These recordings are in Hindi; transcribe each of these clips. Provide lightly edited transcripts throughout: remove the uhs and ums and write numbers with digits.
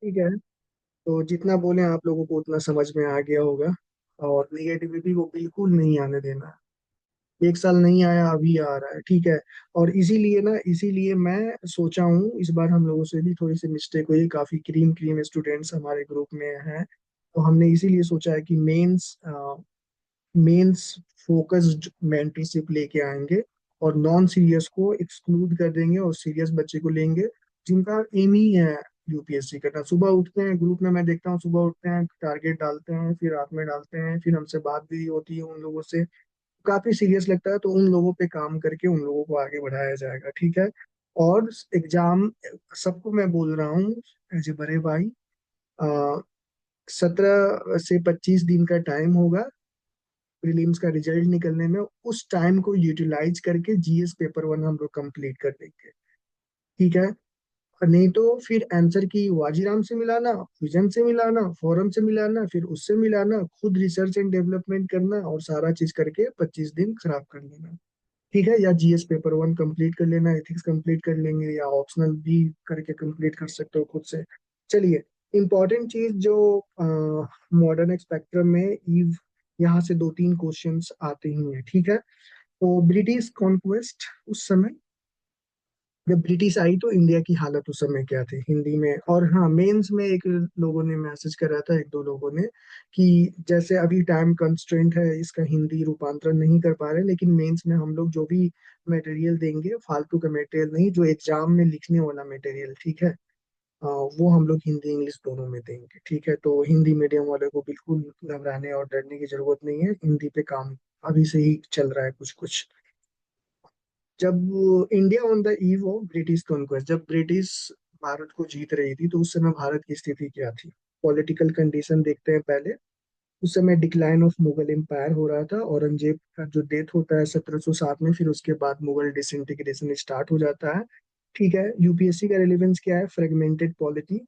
ठीक है। तो जितना बोले आप लोगों को उतना समझ में आ गया होगा। और निगेटिविटी को बिल्कुल नहीं आने देना। एक साल नहीं आया, अभी आ रहा है, ठीक है। और इसीलिए मैं सोचा हूँ इस बार हम लोगों से भी थोड़ी सी मिस्टेक हुई, काफी क्रीम क्रीम स्टूडेंट्स हमारे ग्रुप में हैं। तो हमने इसीलिए सोचा है कि मेंस फोकस्ड मेंटरशिप लेके आएंगे, और नॉन सीरियस को एक्सक्लूड कर देंगे और सीरियस बच्चे को लेंगे, जिनका एम ही है यूपीएससी करना। सुबह उठते हैं ग्रुप में, मैं देखता हूँ सुबह उठते हैं, टारगेट डालते हैं, फिर रात में डालते हैं, फिर हमसे बात भी होती है उन लोगों से। काफी सीरियस लगता है, तो उन लोगों पे काम करके उन लोगों को आगे बढ़ाया जाएगा, ठीक है। और एग्जाम सबको मैं बोल रहा हूँ एज ए बड़े भाई, 17 से 25 दिन का टाइम होगा प्रीलिम्स का रिजल्ट निकलने में। उस टाइम को यूटिलाइज करके जीएस पेपर वन हम लोग कंप्लीट कर देंगे, ठीक है। और नहीं तो फिर आंसर की वाजीराम से मिलाना, विजन से मिलाना, फोरम से मिलाना, फिर उससे मिलाना, खुद रिसर्च एंड डेवलपमेंट करना, और सारा चीज करके 25 दिन खराब कर लेना, ठीक है। या जीएस पेपर वन कंप्लीट कर लेना, एथिक्स कंप्लीट कर लेंगे, या ऑप्शनल भी करके कंप्लीट कर सकते हो खुद से। चलिए, इंपॉर्टेंट चीज जो मॉडर्न स्पेक्ट्रम में ईव, यहाँ से दो तीन क्वेश्चंस आते ही हैं, ठीक है। तो ब्रिटिश कॉन्क्वेस्ट उस समय, जब ब्रिटिश आई तो इंडिया की हालत उस समय क्या थी हिंदी में। और हाँ, मेंस में एक लोगों ने मैसेज करा था, एक दो लोगों ने, कि जैसे अभी टाइम कंस्ट्रेंट है, इसका हिंदी रूपांतरण नहीं कर पा रहे, लेकिन मेंस में हम लोग जो भी मटेरियल देंगे, फालतू का मटेरियल नहीं, जो एग्जाम में लिखने वाला मटेरियल, ठीक है, वो हम लोग हिंदी इंग्लिश दोनों में देंगे, ठीक है। तो हिंदी मीडियम वाले को बिल्कुल घबराने और डरने की जरूरत नहीं है, हिंदी पे काम अभी से ही चल रहा है कुछ कुछ। जब India on the eve of British conquest, जब ब्रिटिश भारत को जीत रही थी, तो उस समय भारत की स्थिति क्या थी। पॉलिटिकल कंडीशन देखते हैं पहले। उस समय डिक्लाइन ऑफ मुगल एम्पायर हो रहा था, औरंगजेब का जो डेथ होता है 1707 में, फिर उसके बाद मुगल डिसइंटीग्रेशन स्टार्ट हो जाता है, ठीक है। यूपीएससी का रेलेवेंस क्या है, fragmented polity,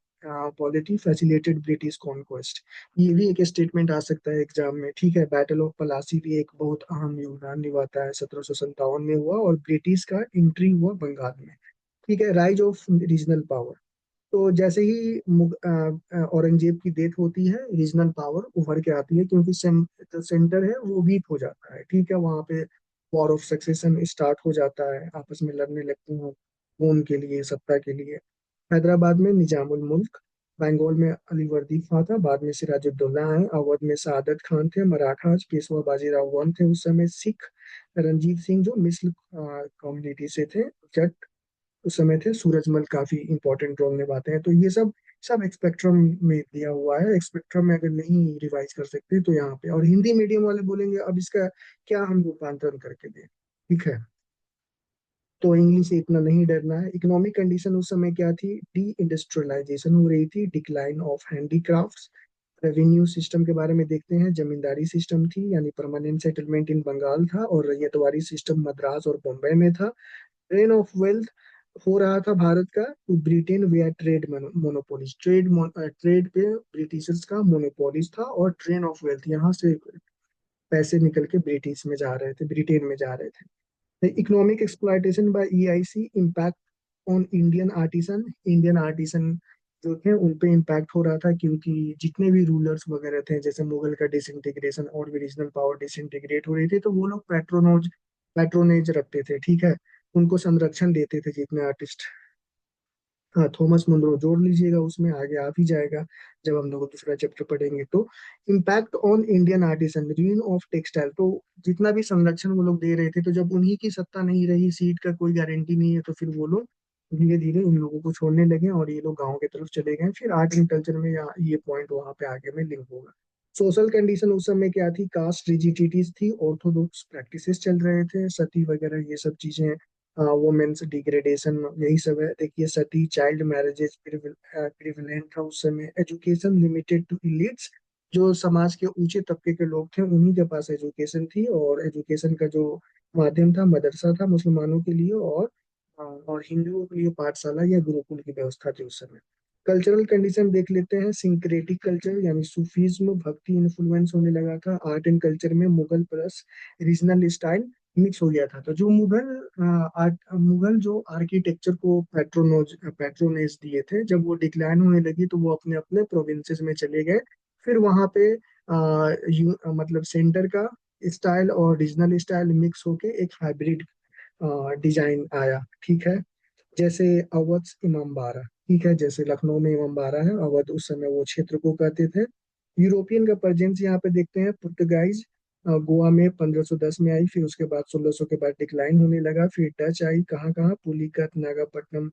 polity facilitated British conquest, ये भी एक स्टेटमेंट आ सकता है एग्जाम में, ठीक है। बैटल ऑफ पलासी भी एक बहुत अहम योगदान निभाता है, 1757 में हुआ, और ब्रिटिश का एंट्री हुआ बंगाल में, ठीक है। राइज ऑफ रीजनल पावर, तो जैसे ही औरंगजेब की डेथ होती है, रीजनल पावर उभर के आती है, क्योंकि जो सेंटर है वो वीक हो जाता है, ठीक है। वहां पे वॉर ऑफ सक्सेशन स्टार्ट हो जाता है, आपस में लड़ने लगते हैं खून के लिए, सत्ता के लिए। हैदराबाद में निजामुल मुल्क, बंगाल में अलीवर्दी खां था, बाद में सिराजुद्दौला आए, अवध में सादत खान थे, मराठास पेशवा बाजीराव वन थे उस समय, सिख रंजीत सिंह जो मिस्र कम्युनिटी से थे, जट उस समय थे, सूरजमल काफी इंपॉर्टेंट रोल निभाते हैं। तो ये सब सब स्पेक्ट्रम में दिया हुआ है। स्पेक्ट्रम में अगर नहीं रिवाइज कर सकते तो यहाँ पे, और हिंदी मीडियम वाले बोलेंगे अब इसका क्या हम रूपांतरण करके दें, ठीक है। तो इंग्लिश से इतना नहीं डरना है। इकोनॉमिक कंडीशन उस समय क्या थी, डी इंडस्ट्रियलाइजेशन हो रही थी, decline of handicrafts. Revenue system के बारे में देखते हैं, जमींदारी सिस्टम थी, यानी परमानेंट सेटलमेंट इन बंगाल था, और रैयतवाड़ी सिस्टम मद्रास और बॉम्बे में था। ट्रेन ऑफ वेल्थ हो रहा था भारत का, तो ब्रिटेन वे ट्रेड मोनोपोलिस, ट्रेड पे ब्रिटिशर्स का मोनोपोलिस था, और ट्रेन ऑफ वेल्थ यहाँ से पैसे निकल के ब्रिटिश में जा रहे थे, ब्रिटेन में जा रहे थे। Economic exploitation bye EIC, impact on Indian artisan जो थे उन पे इम्पैक्ट हो रहा था, क्योंकि जितने भी रूलर्स वगैरह थे, जैसे मुगल का डिसइंटीग्रेशन और भी रीजनल पावर डिसइंटीग्रेट हो रही थी, तो वो लोग पैट्रोनेज रखते थे, ठीक है। उनको संरक्षण देते थे जितने आर्टिस्ट। हाँ, थॉमस मुनरो जोड़ लीजिएगा, उसमें आगे आ भी जाएगा जब हम लोग दूसरा चैप्टर पढ़ेंगे तो। Impact on Indian artisan, ruin of textile, तो जितना भी संरक्षण वो लोग दे रहे थे, तो जब उन्हीं की सत्ता नहीं रही, सीट का कोई गारंटी नहीं है, तो फिर वो लोग धीरे धीरे इन लोगों को छोड़ने लगे, और ये लोग गाँव की तरफ चले गए। फिर आर्ट एंड कल्चर में यहाँ ये पॉइंट वहां पे आगे में लिंक होगा। सोशल कंडीशन उस समय क्या थी, कास्ट रिजिडिटीज थी, ऑर्थोडॉक्स प्रैक्टिसेस चल रहे थे, सती वगैरह ये सब चीजें, वुमेन्स डिग्रेडेशन, यही सब है। देखिए, सती, चाइल्ड मैरिजेस प्रिविलेंट था उस समय, एजुकेशन लिमिटेड टू इलिट्स, जो समाज के ऊंचे तबके के लोग थे उन्हीं के पास एजुकेशन थी, और एजुकेशन का जो माध्यम था मदरसा था मुसलमानों के लिए, और हिंदुओं के लिए पाठशाला या गुरुकुल की व्यवस्था थी उस समय। कल्चरल कंडीशन देख लेते हैं, सिंक्रेटिक कल्चर, यानी सूफीज्म भक्ति इन्फ्लुएंस होने लगा था। आर्ट एंड कल्चर में Mughal plus regional style, mix हो गया था। तो जो मुगल जो आर्किटेक्चर को पेट्रोनेज दिए थे, जब वो डिक्लाइन होने लगी तो वो अपने अपने प्रोविंसेस में चले गए। फिर वहां पे मतलब सेंटर का स्टाइल और रीजनल स्टाइल मिक्स होके एक हाइब्रिड डिजाइन आया। ठीक है। जैसे अवध इमामबाड़ा, ठीक है, जैसे लखनऊ में इमामबाड़ा है, अवध उस समय वो क्षेत्र को कहते थे। यूरोपियन का प्रेजेंस यहाँ पे देखते हैं। पुर्तगाइज गोवा में 1510 में आई, फिर उसके बाद 1600 के बाद डिक्लाइन होने लगा। फिर डच आई, कहाँ कहाँ, Pulicat, Nagapattinam,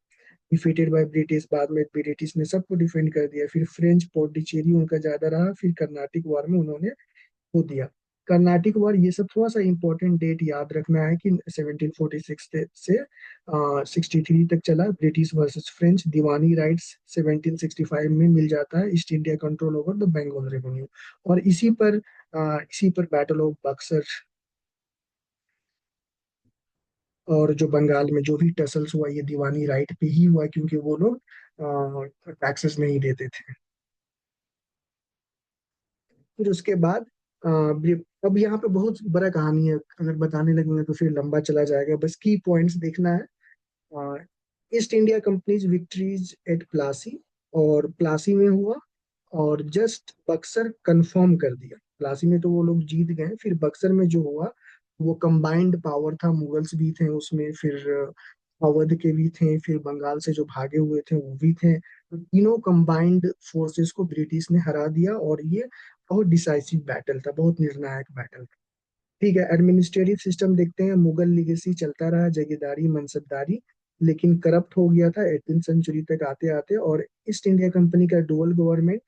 defeated by British. बाद में ब्रिटिश ने सबको डिफेंड कर दिया। फिर फ्रेंच पौंडीचेरी उनका ज्यादा रहा। फिर कर्नाटिक वार में उन्होंने खो दिया। कर्नाटिक वॉर, ये सब थोड़ा सा इंपॉर्टेंट डेट याद रखना है कि 1746 से 63 तक चला। British versus French, Diwani rights 1765 में मिल जाता है। East India control over the Bengal revenue. और इसी पर बैटल ऑफ बक्सर, और जो बंगाल में जो भी टसल्स हुआ, ये दीवानी राइट पे ही हुआ, क्योंकि वो लोग टैक्सेस नहीं देते थे। फिर उसके बाद अब यहाँ पे बहुत बड़ा कहानी है, अगर बताने लगेंगे तो फिर लंबा चला जाएगा। बस की पॉइंट्स देखना है। East India companies victories at Plassey, और प्लासी में हुआ, और जस्ट बक्सर कंफर्म कर दिया। प्लासी में तो वो लोग जीत गए, फिर बक्सर में जो हुआ वो कंबाइंड पावर था। मुगल्स भी थे उसमें, फिर अवध के भी थे, फिर बंगाल से जो भागे हुए थे वो भी थे। तो तीनों कंबाइंड फोर्सेस को ब्रिटिश ने हरा दिया, और ये बहुत डिसाइसिव बैटल था, बहुत निर्णायक बैटल था। ठीक है। एडमिनिस्ट्रेटिव सिस्टम देखते हैं। मुगल लिगेसी चलता रहा, जगीरदारी, मनसबदारी, लेकिन करप्ट हो गया था 18 सेंचुरी तक आते आते। और ईस्ट इंडिया कंपनी का डुअल गवर्नमेंट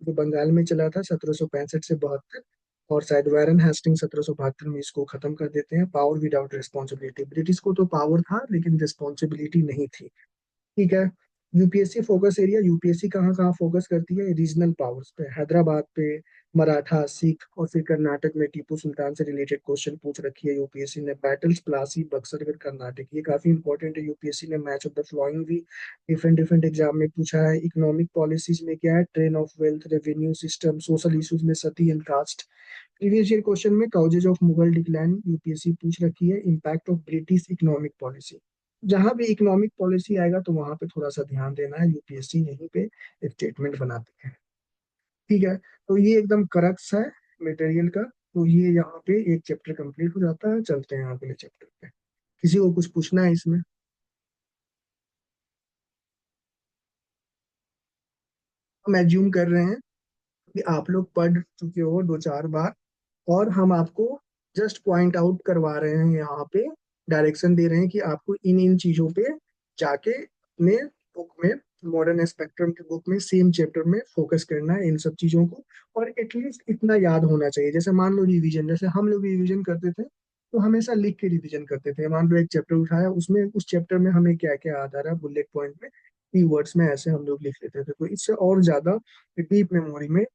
जो बंगाल में चला था 1765 से 72, और शायद वैरन हेस्टिंग 1772 में इसको खत्म कर देते हैं। पावर विदाउट रिस्पॉन्सिबिलिटी, ब्रिटिश को तो पावर था लेकिन रिस्पॉन्सिबिलिटी नहीं थी। ठीक है। यूपीएससी फोकस एरिया, यूपीएससी कहाँ कहाँ फोकस करती है? रीजनल पावर्स पे, हैदराबाद पे, मराठा, सिख, और फिर कर्नाटक में टिप्पू सुल्तान से रिलेटेड क्वेश्चन पूछ रखी है यूपीएससी ने। बैटल्स प्लासी, बक्सर, फिर कर्नाटक, ये काफी इंपॉर्टेंट है। यूपीएससी ने मैच ऑफ द फ्लोइंग भी डिफरेंट डिफरेंट एग्जाम में पूछा है। इकोनॉमिक पॉलिसीज में क्या है? Drain of wealth, revenue system, social issues में sati and caste. Previous year question में causes of Mughal decline UPSC पूछ रखी है। Impact of British economic policy. जहां भी इकोनॉमिक पॉलिसी आएगा तो वहां पे थोड़ा सा ध्यान देना है, यूपीएससी यहीं पे स्टेटमेंट बनाती है। ठीक है। तो ये एकदम करक्स है मटेरियल का। तो ये यहाँ पे एक चैप्टर कंप्लीट हो जाता है। चलते हैं अगले चैप्टर पे। किसी को कुछ पूछना है इसमें? हम एज्यूम कर रहे हैं कि आप लोग पढ़ चुके हो दो चार बार, और हम आपको जस्ट पॉइंट आउट करवा रहे हैं यहाँ पे, डायरेक्शन दे रहे हैं कि आपको इन इन चीजों पे जाके अपने बुक में, मॉडर्न स्पेक्ट्रम के बुक में सेम चैप्टर में फोकस करना है इन सब चीजों को। और एटलीस्ट इतना याद होना चाहिए। जैसे मान लो रिवीजन, जैसे हम लोग रिवीजन करते थे तो हमेशा लिख के रिवीजन करते थे। मान लो एक चैप्टर उठाया, उसमें उस चैप्टर में हमें क्या क्या याद आ रहा है बुलेट पॉइंट में, कीवर्ड्स में, ऐसे हम लोग लिख लेते थे। तो इससे और ज्यादा डीप मेमोरी में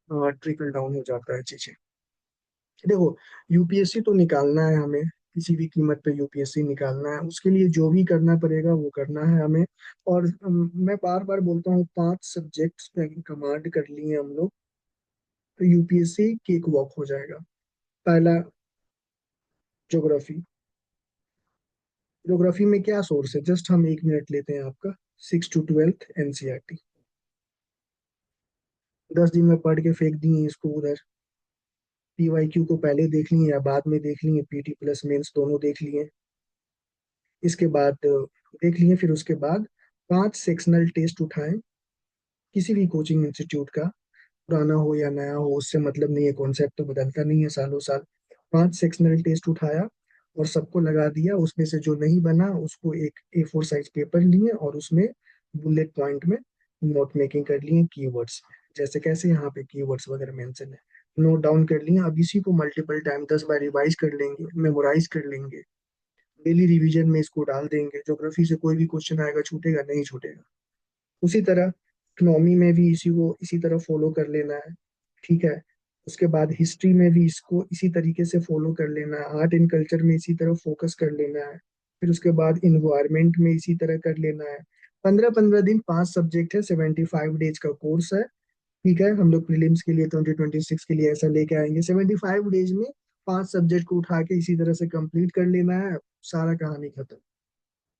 ट्रिकल डाउन हो जाता है चीजें। देखो, यूपीएससी तो निकालना है हमें, किसी भी कीमत पे यूपीएससी निकालना है। उसके लिए जो भी करना पड़ेगा वो करना है हमें। और मैं बार बार बोलता हूँ, 5 सब्जेक्ट्स पे कमांड कर लिए हम लोग तो यूपीएससी केक वॉक हो जाएगा। पहला, ज्योग्राफी। ज्योग्राफी में क्या सोर्स है? जस्ट हम 1 मिनट लेते हैं आपका। 6 to 12 एनसीईआरटी, 10 दिन में पढ़ के फेंक दिए इसको उधर। पीवाईक्यू को पहले देख लिए या बाद में देख लिए? पीटी प्लस मेंस दोनों देख लिए। इसके बाद देख लिए, फिर उसके बाद 5 सेक्शनल टेस्ट उठाएं, किसी भी कोचिंग इंस्टीट्यूट का, पुराना हो या नया हो उससे मतलब नहीं है, कॉन्सेप्ट तो बदलता नहीं है सालों साल। 5 सेक्शनल टेस्ट उठाया और सबको लगा दिया। उसमें से जो नहीं बना उसको एक A4 साइज पेपर लिए और उसमें बुलेट पॉइंट में नोट मेकिंग कर लिए कीवर्ड्स। जैसे कैसे यहाँ पे कीवर्ड्स वगैरह मेंशन है, नोट डाउन कर लिए। अब इसी को मल्टीपल टाइम 10 बार रिवाइज कर लेंगे, मेमोराइज कर लेंगे। डेली रिवीजन में इसको डाल देंगे। ज्योग्राफी से कोई भी क्वेश्चन आएगा, छूटेगा नहीं? छूटेगा। उसी तरह इकोनॉमी में भी इसी को इसी तरह फॉलो कर लेना है। ठीक है। उसके बाद हिस्ट्री में भी इसको इसी तरीके से फॉलो कर लेना है। आर्ट एंड कल्चर में इसी तरह फोकस कर लेना है। फिर उसके बाद इन्वायरमेंट में इसी तरह कर लेना है। 15-15 दिन, 5 सब्जेक्ट है, 75 डेज का कोर्स है। ठीक है। हम लोग प्रीलिम्स के लिए 2026 के लिए ऐसा लेके आएंगे। 75 डेज में 5 सब्जेक्ट को उठा के इसी तरह से कंप्लीट कर लेना है, सारा कहानी खत्म।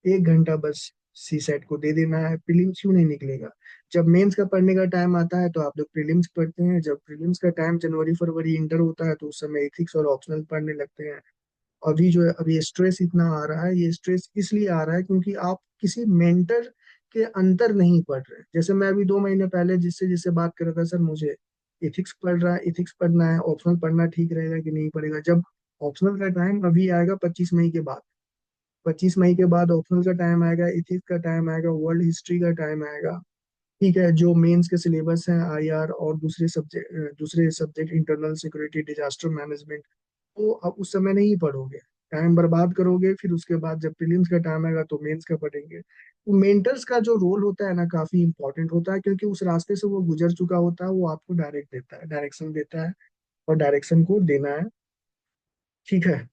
1 घंटा बस सी सेट को दे देना है, प्रीलिम्स क्यों नहीं निकलेगा। जब मेंस का पढ़ने का टाइम आता है तो आप लोग प्रीलिम्स पढ़ते हैं, जब प्रीलिम्स का टाइम जनवरी फरवरी इंटर होता है तो उस समय एथिक्स और ऑप्शनल पढ़ने लगते हैं। अभी जो है, अभी स्ट्रेस इतना आ रहा है, ये स्ट्रेस इसलिए आ रहा है क्योंकि आप किसी मेंटर के अंतर नहीं पढ़ रहे। जैसे मैं अभी 2 महीने पहले जिससे जिससे बात कर रहा था, सर मुझे इथिक्स पढ़ रहा है, इथिक्स पढ़ना है, ऑप्शनल पढ़ना ठीक रहेगा कि नहीं पड़ेगा। जब ऑप्शनल का टाइम अभी आएगा 25 मई के बाद, 25 मई के बाद ऑप्शनल का टाइम आएगा, इथिक्स का टाइम आएगा, वर्ल्ड हिस्ट्री का टाइम आएगा। ठीक है, जो मेंस के सिलेबस हैं आईआर और दूसरे subject internal security, disaster management, तो अब उस समय नहीं पढ़ोगे, टाइम बर्बाद करोगे। फिर उसके बाद जब प्रीलिम्स का टाइम आएगा तो मेंस का पढ़ेंगे। तो मेंटर्स का जो रोल होता है ना, काफी इंपॉर्टेंट होता है, क्योंकि उस रास्ते से वो गुजर चुका होता है, वो आपको डायरेक्ट देता है, डायरेक्शन देता है, और डायरेक्शन को देना है। ठीक है,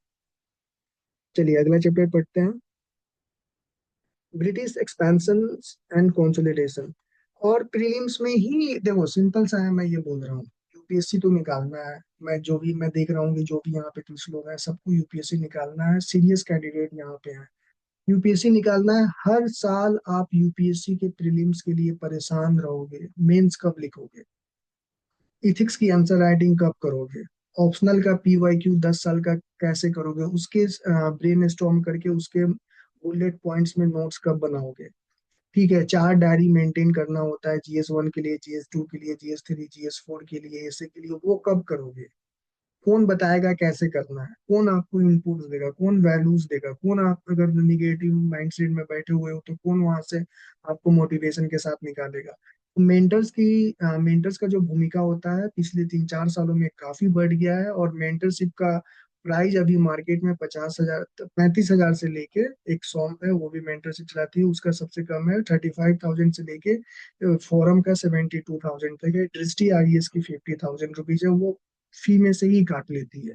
चलिए अगला चैप्टर पढ़ते हैं, ब्रिटिश एक्सपेंशन एंड कंसोलिडेशन। और प्रीलिम्स में ही देखो, सिंपल सा है, मैं ये बोल रहा हूँ, यूपीएससी तो निकालना है। मैं देख रहा हूँ कि जो भी यहाँ पे कुछ लोग हैं, सबको यूपीएससी निकालना है, सीरियस कैंडिडेट यहाँ पे हैं, यूपीएससी निकालना है। हर साल आप यूपीएससी के प्रीलिम्स के लिए परेशान रहोगे, मेंस कब लिखोगे, इथिक्स की आंसर राइटिंग कब करोगे, ऑप्शनल का पीवाईक्यू 10 साल का कैसे करोगे, उसके ब्रेन स्टॉर्म करके उसके बुलेट पॉइंट्स में नोट्स कब बनाओगे। ठीक है, 4 डायरी मेंटेन करना होता है, जीएस 1 के लिए, जीएस 2 के लिए, जीएस 3, जीएस 4 के लिए, ऐसे के लिए, वो कब करोगे। कौन बताएगा कैसे करना है, कौन आपको इनपुट्स देगा, कौन वैल्यूज देगा, कौन आप अगर निगेटिव माइंडसेट में बैठे हुए हो तो कौन वहां से आपको मोटिवेशन के साथ निकालेगा। तो मेंटर्स का जो भूमिका होता है पिछले 3-4 सालों में काफी बढ़ गया है, और मेंटरशिप का प्राइस अभी मार्केट में 50,000 35,000 से लेके एक सॉम है, वो भी मेंटरशिप चलाती है, उसका सबसे कम है 35,000 से लेके फोरम का 72,000 तक है, दृष्टि आईएएस की 50,000 रुपीज है, वो फी में से ही काट लेती है।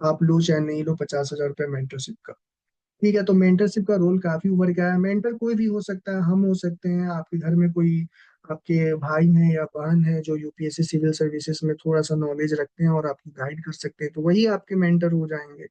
आप लो चाहे नहीं लो, 50,000 रुपये मेंटरशिप का। ठीक है, तो मेंटरशिप का रोल काफी उभर गया है। मेंटर कोई भी हो सकता है, हम हो सकते हैं, आपके घर में कोई आपके भाई हैं या बहन है जो यूपीएससी सिविल सर्विसेज में थोड़ा सा नॉलेज रखते हैं और आपकी गाइड कर सकते हैं, तो वही आपके मेंटर हो जाएंगे।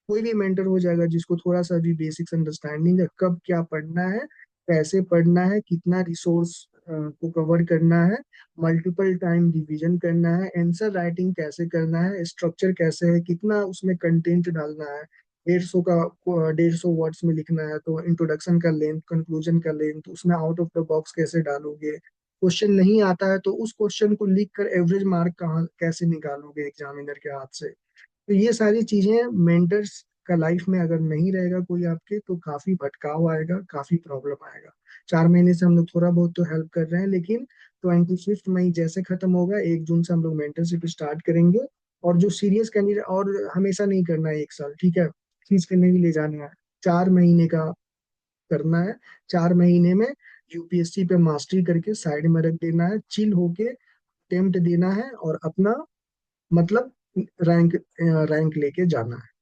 कोई भी मेंटर हो जाएगा जिसको थोड़ा सा भी बेसिक्स अंडरस्टैंडिंग है, कब क्या पढ़ना है, कैसे पढ़ना है, कितना रिसोर्स को कवर करना है, मल्टीपल टाइम रिवीजन करना है, आंसर राइटिंग कैसे करना है, स्ट्रक्चर कैसे है, कितना उसमें कंटेंट डालना है। 150 वर्ड्स में लिखना है तो इंट्रोडक्शन का लेंथ, कंक्लूजन का लेंथ, उसमें आउट ऑफ द बॉक्स कैसे डालोगे। क्वेश्चन नहीं आता है तो उस क्वेश्चन को लिख कर एवरेज मार्क कहाँ कैसे निकालोगे एग्जामिनर के हाथ से। तो ये सारी चीजें मेंटर्स का लाइफ में अगर नहीं रहेगा कोई आपके, तो काफी भटकाव आएगा, काफी प्रॉब्लम आएगा। 4 महीने से हम लोग थोड़ा बहुत तो हेल्प कर रहे हैं, लेकिन 25 मई जैसे खत्म होगा, 1 जून से हम लोग मेंटरशिप स्टार्ट करेंगे। और जो सीरियस कैंडिडेट, और हमेशा नहीं करना है 1 साल, ठीक है, फीस पे नहीं ले जाना है, 4 महीने का करना है। 4 महीने में यूपीएससी पे मास्टरी करके साइड में रख देना है, चिल होके अटेम्प्ट देना है, और अपना मतलब रैंक लेके जाना है।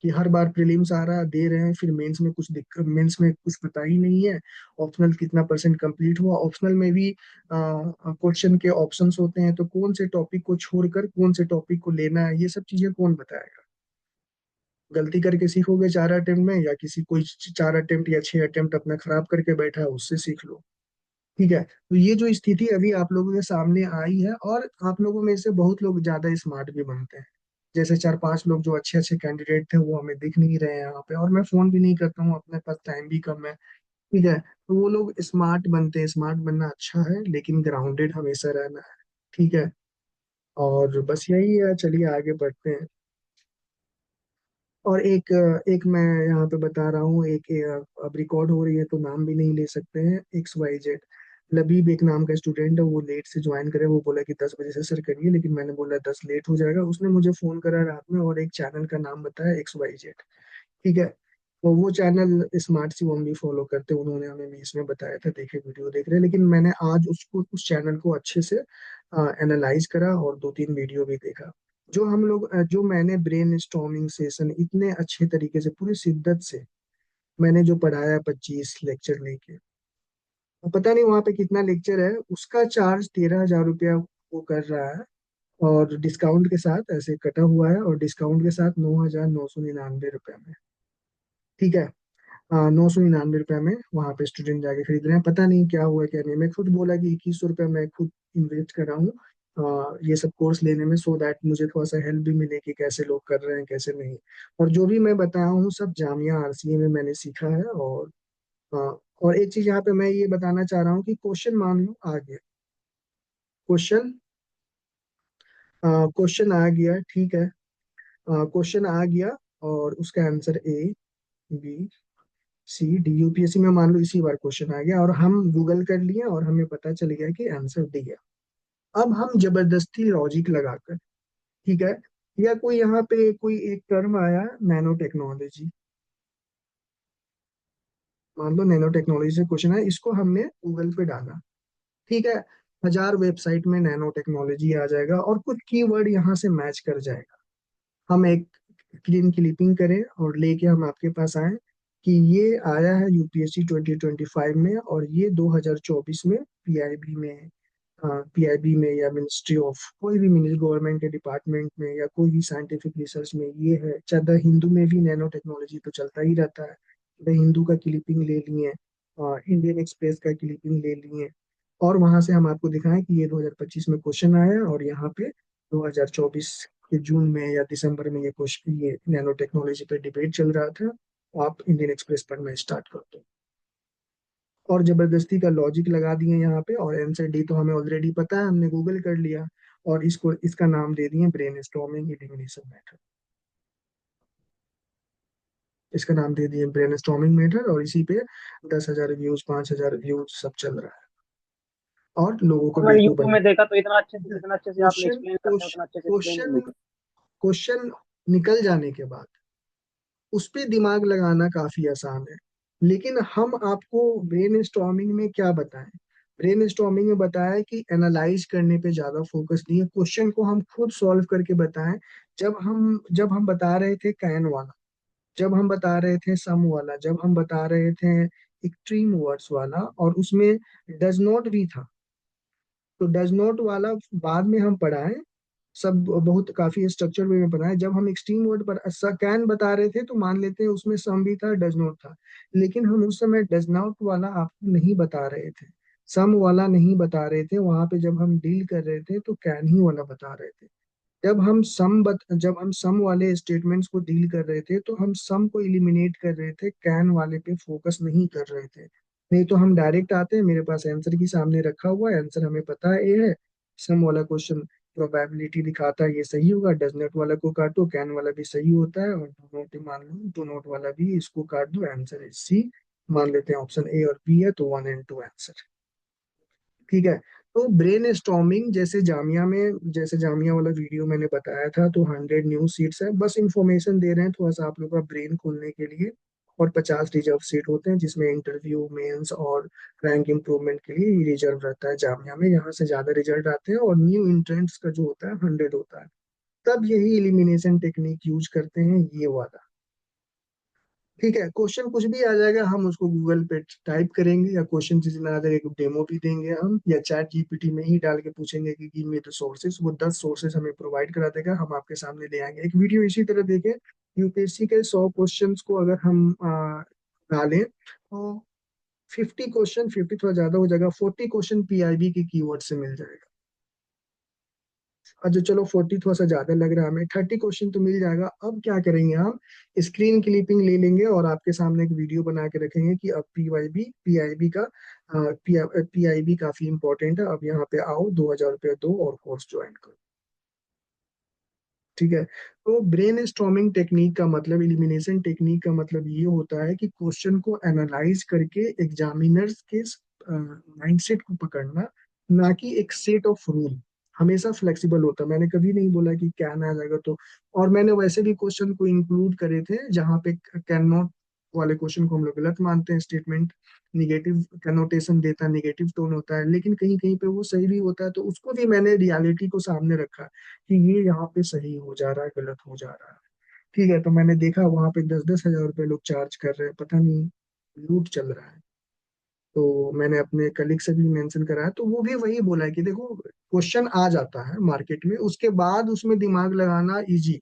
कि हर बार प्रीलिम्स आ रहा है, दे रहे हैं, फिर मेंस में कुछ दिक्कत, मेंस में कुछ पता ही नहीं है, ऑप्शनल कितना परसेंट कंप्लीट हुआ, ऑप्शनल में भी क्वेश्चन के ऑप्शंस होते हैं, तो कौन से टॉपिक को छोड़कर कौन से टॉपिक को लेना है, ये सब चीजें कौन बताएगा। गलती करके सीखोगे 4 अटेम्प्ट में, या किसी कोई 4 अटेम्प्ट या 6 अटेम्प्ट अपना खराब करके बैठा है, उससे सीख लो। ठीक है, तो ये जो स्थिति अभी आप लोगों के सामने आई है, और आप लोगों में से बहुत लोग ज्यादा स्मार्ट भी बनते हैं। जैसे 4-5 लोग जो अच्छे अच्छे कैंडिडेट थे, वो हमें दिख नहीं रहे हैं यहाँ पे, और मैं फोन भी नहीं करता हूँ, अपने पास टाइम भी कम है। ठीक है, तो वो लोग स्मार्ट बनते हैं, स्मार्ट बनना अच्छा है, लेकिन ग्राउंडेड हमेशा रहना है। ठीक है, और बस यही है, चलिए आगे बढ़ते हैं। और एक मैं यहाँ पे बता रहा हूँ, अब रिकॉर्ड हो रही है तो नाम भी नहीं ले सकते हैं, XYZ लबीब एक नाम का स्टूडेंट है, वो लेट से ज्वाइन करे, वो बोला कि 10 बजे से सर करिए, लेकिन मैंने बोला 10 लेट हो जाएगा, उसने मुझे फोन करा रात में और एक चैनल का नाम बताया XYZ। ठीक है, तो वो चैनल स्मार्ट सी हम भी फॉलो करते हैं, उन्होंने हमें भी इसमें बताया था, देखे वीडियो देख रहे हैं, लेकिन मैंने आज उसको उस चैनल को अच्छे से एनालाइज करा और 2-3 वीडियो भी देखा। जो मैंने ब्रेन स्टॉर्मिंग सेशन इतने अच्छे तरीके से पूरी शिद्दत से मैंने जो पढ़ाया, 25 लेक्चर लेके, तो पता नहीं वहां पे कितना लेक्चर है, उसका चार्ज 13,000 रुपया वो कर रहा है। और डिस्काउंट के साथ ऐसे कटा हुआ है, और डिस्काउंट के साथ 9,999 रुपये में। ठीक है। 999 रुपये में वहां पे स्टूडेंट जाके खरीद रहे हैं। पता नहीं क्या हुआ क्या नहीं, मैं खुद बोला कि 2100 रुपये मैं खुद इन्वेस्ट कर रहा हूँ ये सब कोर्स लेने में, सो दैट मुझे थोड़ा सा हेल्प भी मिले कि कैसे लोग कर रहे हैं कैसे नहीं। और जो भी मैं बताया हूँ सब जामिया आरसीए में मैंने सीखा है। अ, और एक चीज यहाँ पे मैं ये बताना चाह रहा हूँ कि क्वेश्चन मान लो आ गया, क्वेश्चन क्वेश्चन आ गया, ठीक है। क्वेश्चन आ गया और उसका answer A B C D, UPSC में मान लो इसी बार क्वेश्चन आ गया और हम गूगल कर लिए और हमें पता चल गया कि आंसर डी है। अब हम जबरदस्ती लॉजिक लगाकर, ठीक है, या कोई यहाँ पे कोई एक टर्म आया नैनो टेक्नोलॉजी, मान लो नैनो टेक्नोलॉजी से क्वेश्चन है, इसको हमने गूगल पे डाला, ठीक है। 1000 वेबसाइट में नैनो टेक्नोलॉजी आ जाएगा और कुछ कीवर्ड यहाँ से मैच कर जाएगा। हम एक क्लीन क्लिपिंग करें और लेके हम आपके पास आए कि ये आया है यूपीएससी 2025 में, और ये 2024 में पीआईबी में, पीआईबी में या मिनिस्ट्री ऑफ कोई भी मिनिस्ट्री गवर्नमेंट के डिपार्टमेंट में या कोई भी साइंटिफिक रिसर्च में ये है। चाहे द हिंदू में भी नैनो टेक्नोलॉजी तो चलता ही रहता है, द हिंदू का क्लिपिंग ले लिए, इंडियन एक्सप्रेस का क्लिपिंग ले लिए, और वहां से हम आपको दिखाएं कि ये 2025 में क्वेश्चन आया और यहाँ पे 2024 के जून में या दिसंबर में ये क्वेश्चन, ये नैनो टेक्नोलॉजी पे डिबेट चल रहा था, आप इंडियन एक्सप्रेस पढ़ना स्टार्ट कर दो। और जबरदस्ती का लॉजिक लगा दिए यहाँ पे, और आंसर डी तो हमें ऑलरेडी पता है, हमने गूगल कर लिया, और इसको इसका नाम दे दिए ब्रेन स्टॉर्मिंग इलिमिनेशन मेथड। इसका नाम दे दिए ब्रेन स्टॉर्मिंग मेथड, और इसी पे 10,000 व्यूज 5,000 व्यूज सब चल रहा है और लोगों को और मैंने बेवकूफ यूट्यूब बना। में देखा तो इतना अच्छे से आप क्वेश्चन एक्सप्लेन करते हैं, उतना अच्छे से एक्सप्लेन नहीं क्वेश्चन होता। क्वेश्चन निकल जाने के बाद उस पे दिमाग लगाना काफी आसान है। लेकिन हम आपको ब्रेन स्टॉर्मिंग में क्या बताएं, ब्रेन स्टॉर्मिंग में बताया कि एनालाइज करने पे ज्यादा फोकस दिए, क्वेश्चन को हम खुद सॉल्व करके बताएं। जब हम बता रहे थे कैन वाला, जब हम बता रहे थे सम वाला, जब हम बता रहे थे एक्सट्रीम वर्ड्स वाला, और उसमें डज नॉट भी था, तो डज नॉट वाला बाद में हम पढ़ाएं, सब बहुत काफी स्ट्रक्चर वे में बनाया। जब हम एक्सट्रीम वर्ड पर कैन बता रहे थे तो मान लेते हैं उसमें सम भी था डज नॉट था, लेकिन हम उस समय डज नॉट वाला आपको नहीं बता रहे थे, सम वाला नहीं बता रहे थे। वहां पे जब हम डील कर रहे थे तो कैन ही वाला बता रहे थे। जब हम सम वाले स्टेटमेंट्स को डील कर रहे थे तो हम सम को इलिमिनेट कर रहे थे, कैन वाले पे फोकस नहीं कर रहे थे। नहीं तो हम डायरेक्ट आते हैं, मेरे पास आंसर की सामने रखा हुआ है, आंसर हमें पता है ए है, सम वाला क्वेश्चन प्रोबेबिलिटी दिखाता है ये सही होगा, डज नॉट वाला को काटो कैन वाला भी सही होता है, और डू नॉट मान लो, डू नॉट वाला भी इसको काट दो, आंसर इज सी। मान लेते हैं ऑप्शन ए और बी है, तो 1 and 2 आंसर। ठीक है। तो ब्रेन स्टॉर्मिंग जैसे जामिया वाला वीडियो मैंने बताया था, तो 100 न्यू सीट्स है, बस इंफॉर्मेशन दे रहे हैं थोड़ा सा आप लोग का ब्रेन खोलने के लिए। और 50 रिजर्व सीट होते हैं जिसमें इंटरव्यू मेंस और रैंक इम्प्रूवमेंट के लिए रिजर्व रहता है जामिया में, यहाँ से ज्यादा रिजल्ट आते हैं, और न्यू इंट्रेंट्स का जो होता है 100 होता है। तब यही एलिमिनेशन टेक्निक यूज करते हैं ये वाला। ठीक है। क्वेश्चन कुछ भी आ जाएगा, हम उसको गूगल पे टाइप करेंगे, या क्वेश्चन जिस दिन आ जाएगा एक डेमो भी देंगे हम, या चैट जीपीटी में ही डाल के पूछेंगे कि गिव मी द सोर्सेस, वो 10 सोर्सेस हमें प्रोवाइड करा देगा, हम आपके सामने ले आएंगे एक वीडियो इसी तरह देखें। यूपीएससी के 100 क्वेश्चंस को अगर हम डालें तो 50 क्वेश्चन, 50 थोड़ा ज्यादा हो जाएगा, 40 क्वेश्चन पीआईबी के कीवर्ड से मिल जाएगा। अच्छा चलो 40 थोड़ा सा ज्यादा लग रहा है हमें, 30 क्वेश्चन तो मिल जाएगा। अब क्या करेंगे हम, स्क्रीन क्लिपिंग ले लेंगे और आपके सामने एक वीडियो बना के रखेंगे कि अब पीआईबी का पीआईबी काफी इंपॉर्टेंट है, अब यहाँ पे आओ, 2,000 रुपये दो और कोर्स ज्वाइन करो। ठीक है। तो ब्रेन स्टॉर्मिंग टेक्निक का मतलब, इलिमिनेशन टेक्निक का मतलब ये होता है कि क्वेश्चन को एनालाइज करके एग्जामिनर्स के माइंडसेट को पकड़ना, ना कि एक सेट ऑफ रूल। हमेशा फ्लेक्सिबल होता है, मैंने कभी नहीं बोला कि क्या ना आ जाएगा तो। और मैंने वैसे भी क्वेश्चन को इंक्लूड करे थे जहाँ पे कैन नॉट वाले क्वेश्चन को हम लोग गलत मानते हैं, स्टेटमेंट निगेटिव कनोटेशन देता है, निगेटिव टोन होता है, लेकिन कहीं कहीं पे वो सही भी होता है, तो उसको भी मैंने रियलिटी को सामने रखा कि ये यहाँ पे सही हो जा रहा है गलत हो जा रहा है। ठीक है। तो मैंने देखा वहां पे 10-10 हजार रुपए लोग चार्ज कर रहे हैं, पता नहीं लूट चल रहा है। तो मैंने अपने कलीग से भी मेंशन कराया, तो वो भी वही बोला है कि देखो क्वेश्चन आ जाता है मार्केट में, उसके बाद उसमें दिमाग लगाना इजी।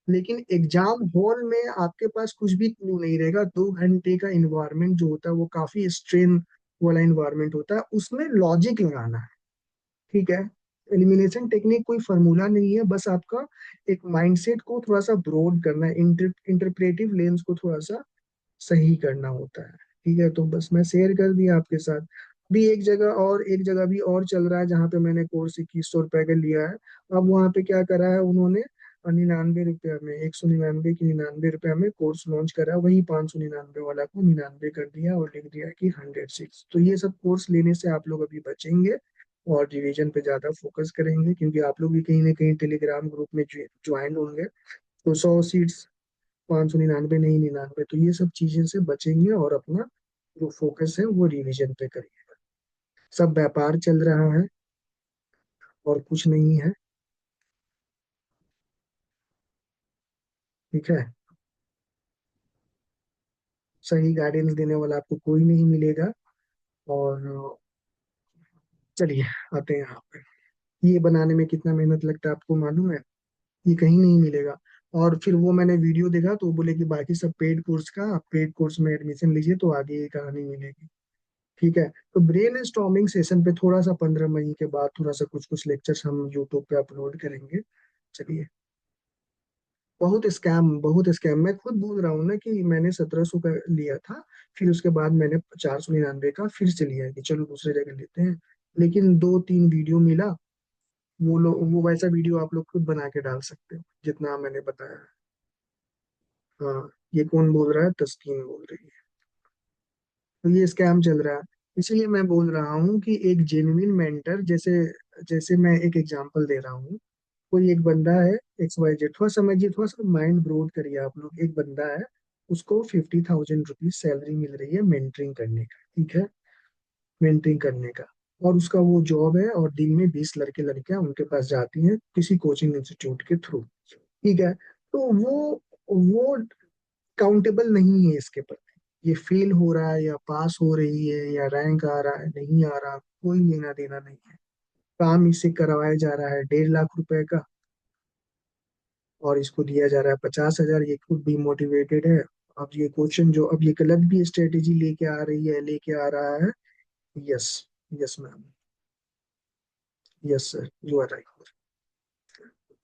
लेकिन एग्जाम हॉल में आपके पास कुछ भी क्लू नहीं रहेगा। 2 घंटे का इन्वायरमेंट जो होता है वो काफी स्ट्रेन वाला इन्वायरमेंट होता है, उसमें लॉजिक लगाना है। ठीक है। एलिमिनेशन टेक्निक कोई फॉर्मूला नहीं है, बस आपका एक माइंडसेट को थोड़ा सा ब्रॉड करना है, इंटरप्रेटिव लेंस को थोड़ा सा सही करना होता है। ठीक है, तो बस मैं शेयर कर दिया आपके साथ। भी एक जगह भी और चल रहा है जहाँ पे मैंने कोर्स 2100 रुपए का लिया है। अब वहाँ पे क्या करा है उन्होंने, 99 रुपया में, 199 की 99 रुपया में कोर्स लॉन्च करा है, वही 599 वाला को 99 कर दिया और लिख दिया कि 106। तो ये सब कोर्स लेने से आप लोग अभी बचेंगे और रिवीजन पे ज्यादा फोकस करेंगे, क्योंकि आप लोग भी कहीं ना कहीं टेलीग्राम ग्रुप में ज्वाइन होंगे। तो 100 सीट्स, 599 नहीं, 99, तो ये सब चीजें से बचेंगे और अपना जो फोकस है वो रिवीजन पे करिए। सब व्यापार चल रहा है और कुछ नहीं है। ठीक है। सही गाइडेंस देने वाला आपको कोई नहीं मिलेगा। और चलिए आते हैं यहाँ पे। ये बनाने में कितना मेहनत लगता है आपको मालूम है? ये कहीं नहीं मिलेगा। और फिर वो मैंने वीडियो देखा तो वो बोले कि बाकी सब पेड कोर्स का, आप पेड कोर्स में एडमिशन लीजिए तो आगे ये कहानी मिलेगी। ठीक है। तो ब्रेन स्टॉर्मिंग सेशन पे थोड़ा सा 15 मई के बाद थोड़ा सा कुछ कुछ लेक्चर्स हम यूट्यूब पे अपलोड करेंगे। चलिए। बहुत स्कैम, मैं खुद बोल रहा हूँ ना कि मैंने 1700 का लिया था, फिर उसके बाद मैंने 499 का फिर से लिया है कि चलो दूसरे जगह लेते हैं। लेकिन 2-3 वीडियो मिला। वो वैसा वीडियो आप लोग खुद बना के डाल सकते हो जितना मैंने बताया है। हाँ। ये कौन बोल रहा है? तस्कीन बोल रही है। तो ये स्कैम चल रहा है। इसीलिए मैं बोल रहा हूँ कि एक जेन्युइन मेंटर, जैसे जैसे मैं एक एग्जांपल दे रहा हूँ। कोई एक बंदा है, XYZ, थोड़ा समझिए, थोड़ा सा माइंड ब्रोड करिए आप लोग। एक बंदा है, उसको 50,000 रुपीज सैलरी मिल रही है मेंटरिंग करने का। ठीक है। मेंटरिंग करने का। और उसका वो जॉब है, और दिन में 20 लड़के लड़कियां उनके पास जाती हैं किसी कोचिंग इंस्टीट्यूट के थ्रू। ठीक है। तो वो काउंटेबल नहीं है इसके प्रति, ये फेल हो रहा है या पास हो रही है या रैंक आ रहा है नहीं आ रहा, कोई लेना देना नहीं है। काम इससे करवाया जा रहा है 1.5 लाख रुपए का, और इसको दिया जा रहा है 50,000। ये खुद भी मोटिवेटेड है। अब ये क्वेश्चन जो अब ये गलत भी स्ट्रेटेजी लेके आ रहा है। Yes. Yes ma'am. Yes sir, you are right.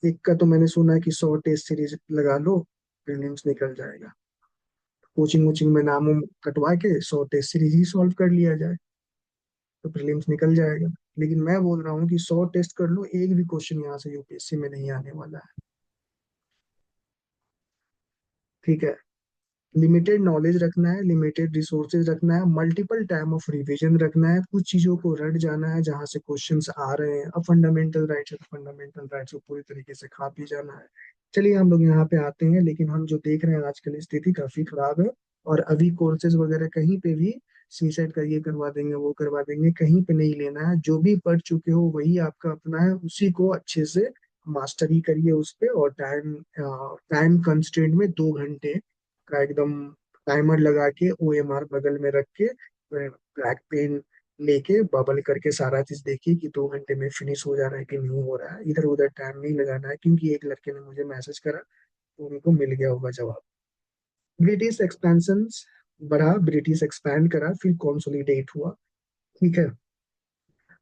एक का तो मैंने सुना है कि 100 टेस्ट सीरीज लगा लो, प्रीलिम्स निकल जाएगा। कोचिंग वोचिंग में नाम वाम कटवा के 100 टेस्ट सीरीज ही सॉल्व कर लिया जाए तो प्रीलिम्स निकल जाएगा। लेकिन मैं बोल रहा हूँ कि 100 टेस्ट कर लो, एक भी क्वेश्चन यहाँ से यूपीएससी में नहीं आने वाला है। ठीक है। लिमिटेड नॉलेज रखना है, लिमिटेड रिसोर्सेज रखना है, मल्टीपल टाइम ऑफ रिवीजन रखना है, कुछ चीजों को रट जाना है जहां से क्वेश्चंस आ रहे हैं। अब फंडामेंटल राइट्स है तो फंडामेंटल राइट्स को पूरी तरीके से खा पी जाना है। चलिए हम लोग यहाँ पे आते हैं, लेकिन हम जो देख रहे हैं आजकल स्थिति काफी खराब है। और अभी कोर्सेज वगैरह कहीं पे भी सुसाइड का ये करवा देंगे वो करवा देंगे, कहीं पे नहीं लेना है। जो भी पढ़ चुके हो वही आपका अपना है, उसी को अच्छे से मास्टरी करिए उस पे। और टाइम कंस्ट्रेंट में 2 घंटे का एकदम टाइमर लगा के, OMR बगल में रख के, ब्लैक पेन लेके बबल करके सारा चीज देखिए कि 2 घंटे में फिनिश हो जा रहा है कि नहीं हो रहा है। इधर उधर टाइम नहीं लगाना है, क्योंकि एक लड़के ने मुझे मैसेज करा तो उनको मिल गया होगा जवाब। ब्रिटिश एक्सपेंशन बढ़ा, ब्रिटिश एक्सपैंड करा, फिर कॉन्सोलिडेट हुआ। ठीक है।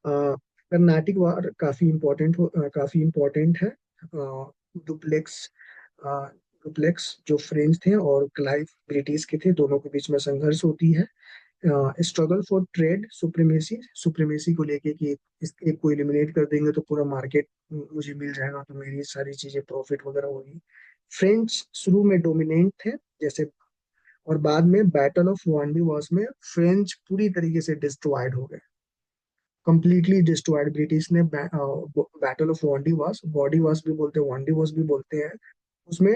कर्नाटिक वार काफी इम्पोर्टेंट है। डुप्लेक्स डुप्लेक्स जो फ्रेंच थे और क्लाइव ब्रिटिश के थे, दोनों के बीच में संघर्ष होती है। Struggle for trade supremacy, supremacy को लेके कि इस एक को एलिमिनेट कर देंगे तो पूरा मार्केट मुझे मिल जाएगा, तो मेरी सारी चीजें प्रॉफिट वगैरह होगी। फ्रेंच शुरू में डोमिनेंट थे जैसे, और बाद में बैटल ऑफ वांडी वॉस में फ्रेंच पूरी तरीके से डिस्ट्रॉयड हो गए, कंप्लीटली डिस्ट्रॉयड। ब्रिटिश ने बैटल ऑफ वांडी वॉस भी बोलते हैं, वांडी वॉस भी बोलते हैं, उसमें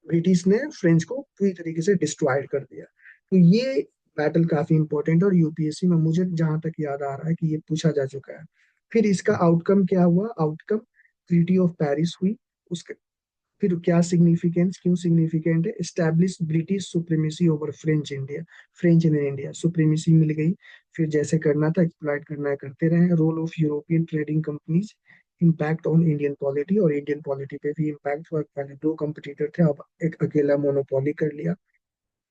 ब्रिटिश ने फ्रेंच को पूरी तरीके से डिस्ट्रॉयड कर दिया। तो ये बैटल काफी इंपॉर्टेंट, और यूपीएससी में मुझे जहां तक याद आ रहा है कि ये पूछा जा चुका है। फिर इसका आउटकम क्या हुआ? आउटकम ट्रीटी ऑफ पेरिस हुई। उसके फिर क्या सिग्निफिकेंस, क्यों सिग्निफिकेंट है? Establish British supremacy over French in India, supremacy मिल गई। फिर जैसे करना था एक्सप्लॉइट करना है करते रहे। Role of European trading companies, impact on Indian polity, और इंडियन पॉलिटी पे भी इम्पैक्ट हुआ। पहले दो कंपटीटर थे, अब एक अकेला मोनोपोली कर लिया।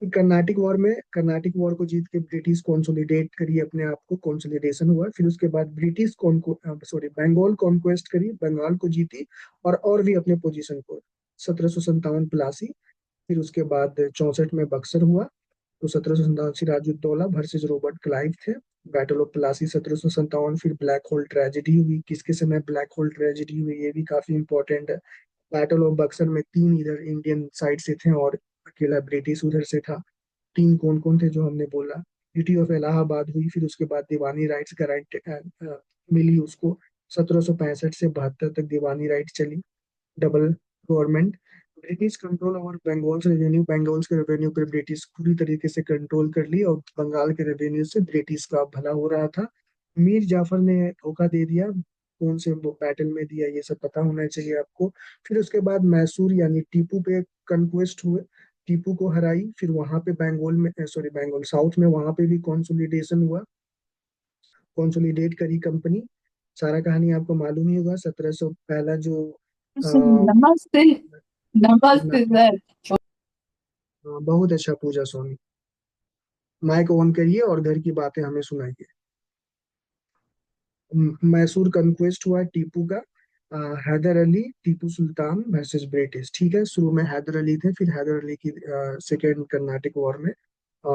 कर्नाटिक वॉर में, कर्नाटिक वॉर को जीत के ब्रिटिश कॉन्सोलिडेट करी अपने आप को, कॉन्सोलिडेशन हुआ। फिर उसके बाद ब्रिटिश बंगाल कॉन्क्वेस्ट करी, बंगाल को जीती, और भी अपने पोजीशन को 1757 प्लासी। फिर उसके बाद 64 में बक्सर हुआ। तो 1757 सिराजुद्दौला वर्सेस रॉबर्ट क्लाइव थे, बैटल ऑफ प्लासी 1757। फिर ब्लैक होल ट्रेजेडी हुई, किसके समय ब्लैक होल ट्रेजेडी हुई ये भी काफी इंपॉर्टेंट है। बैटल ऑफ बक्सर में तीन इधर इंडियन साइड से थे और अकेला ब्रिटिश उधर से था। तीन कौन कौन थे जो हमने बोला। ट्रीटी ऑफ इलाहाबाद हुई, फिर उसके बाद दीवानी राइट्स गारंटी मिली उसको। 1765 से 72 तक दीवानी राइट चली। Double government, British control over Bengal revenue, Bengal के रेवेन्यू पर ब्रिटिश पूरी तरीके से कंट्रोल कर ली, और बंगाल के रेवेन्यू से ब्रिटिश का भला हो रहा था। मीर जाफर ने धोखा दे दिया, कौन से बैटल में दिया ये सब पता होना चाहिए आपको। फिर उसके बाद मैसूर यानी टीपू पे कंक्वेस्ट हुए, टीपू को हराई। फिर वहां पे बंगाल में, सॉरी बंगाल साउथ में, वहां पे भी कंसोलिडेशन हुआ, कंसोलिडेट करी कंपनी। सारा कहानी आपको मालूम ही होगा। 1700 पहला जो नमस्ते। नमस्ते सर। बहुत अच्छा पूजा सोनी। माइक ऑन करिए और घर की बातें हमें सुनाइए। मैसूर कन्क्वेस्ट हुआ टीपू का। हैदर अली टीपू सुल्तान वर्सेस ब्रिटिश, ठीक है। शुरू में हैदर अली थे, फिर हैदर अली की सेकेंड कर्नाटिक वॉर में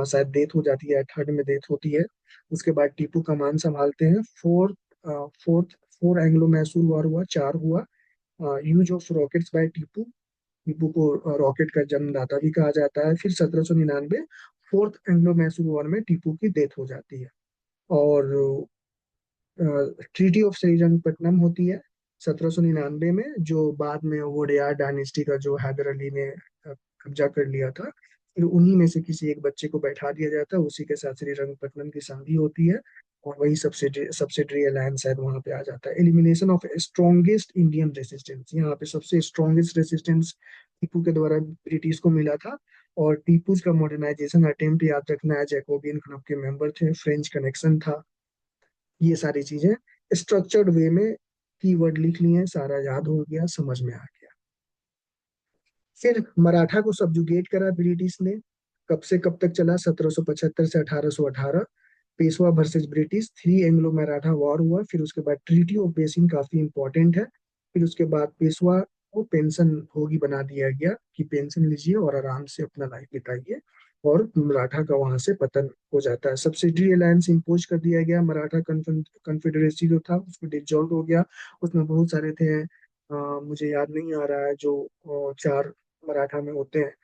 शायद डेथ हो जाती है, थर्ड में डेथ होती है। उसके बाद टीपू कमान संभालते हैं। Fourth four Anglo Mysore war हुआ, चार हुआ। Use of rockets by Tipu, Tipu को रॉकेट का जन्मदाता भी कहा जाता है। फिर 1799 फोर्थ एंग्लो मैसूर वॉर में टीपू की डेथ हो जाती है। और ट्रीटी ऑफ श्रीरंगपट्टनम होती है 1799 में, जो बाद में वोडेयार डायनेस्टी का जो हैदर अली ने कब्जा कर लिया था। फिर उन्हीं में से किसी एक बच्चे को बैठा दिया जाता है, उसी के साथ श्रीरंगपट्टनम की संधि होती है, और वही सब्सिडरी अलायंस शायद वहां पे आ जाता है। Elimination of strongest Indian resistance, यहाँ पे सबसे स्ट्रॉन्गेस्ट रेसिस्टेंस टीपू के द्वारा ब्रिटिश को मिला था। और टीपू का मॉडर्नाइजेशन अटेम्प्ट याद रखना है, जैकोबियन क्लब के मेंबर थे, फ्रेंच कनेक्शन था, ये सारी चीजें स्ट्रक्चर्ड वे में कीवर्ड लिख लिए हैं, सारा याद हो गया, समझ में आ गया। फिर मराठा को सब्जुगेट करा ब्रिटिश ने। कब से कब तक चला? 1775 से 1818। Peshwa versus British, three Anglo Maratha war हुआ। फिर उसके बाद ट्रीटी ऑफ बेसिन काफी इंपॉर्टेंट है। फिर उसके बाद पेशवा को पेंशन भोगी बना दिया गया कि पेंशन लीजिए और आराम से अपना लाइफ बिताइए, और मराठा का वहां से पतन हो जाता है। सब्सिडरी अलायंस इम्पोज कर दिया गया, मराठा कन्फेडरेसी जो था उसको डिसॉल्व हो गया। उसमें बहुत सारे थे, मुझे याद नहीं आ रहा है, जो चार मराठा में होते हैं।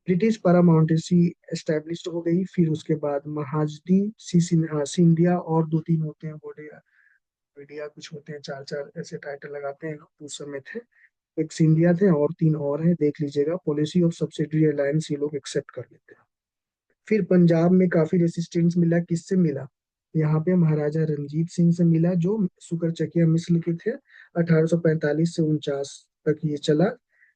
ब्रिटिश पारामाउंटेसी एस्टेब्लिश हो गई। फिर उसके बाद महाजनी सिंधिया और दो तीन होते हैं, वोडिया वोडिया कुछ होते हैं, चार चार ऐसे टाइटल लगाते हैं लोग, उस समय थे। एक सिंधिया थे और तीन और हैं, देख लीजिएगा। पॉलिसी ऑफ सब्सिडरी अलायंस ये लोग एक्सेप्ट कर लेते हैं। फिर पंजाब में काफी रेसिस्टेंस मिला, किससे मिला? यहाँ पे महाराजा रंजीत सिंह से मिला, जो सुकरचकिया मिस्र के थे। 1845 से 49 तक ये चला।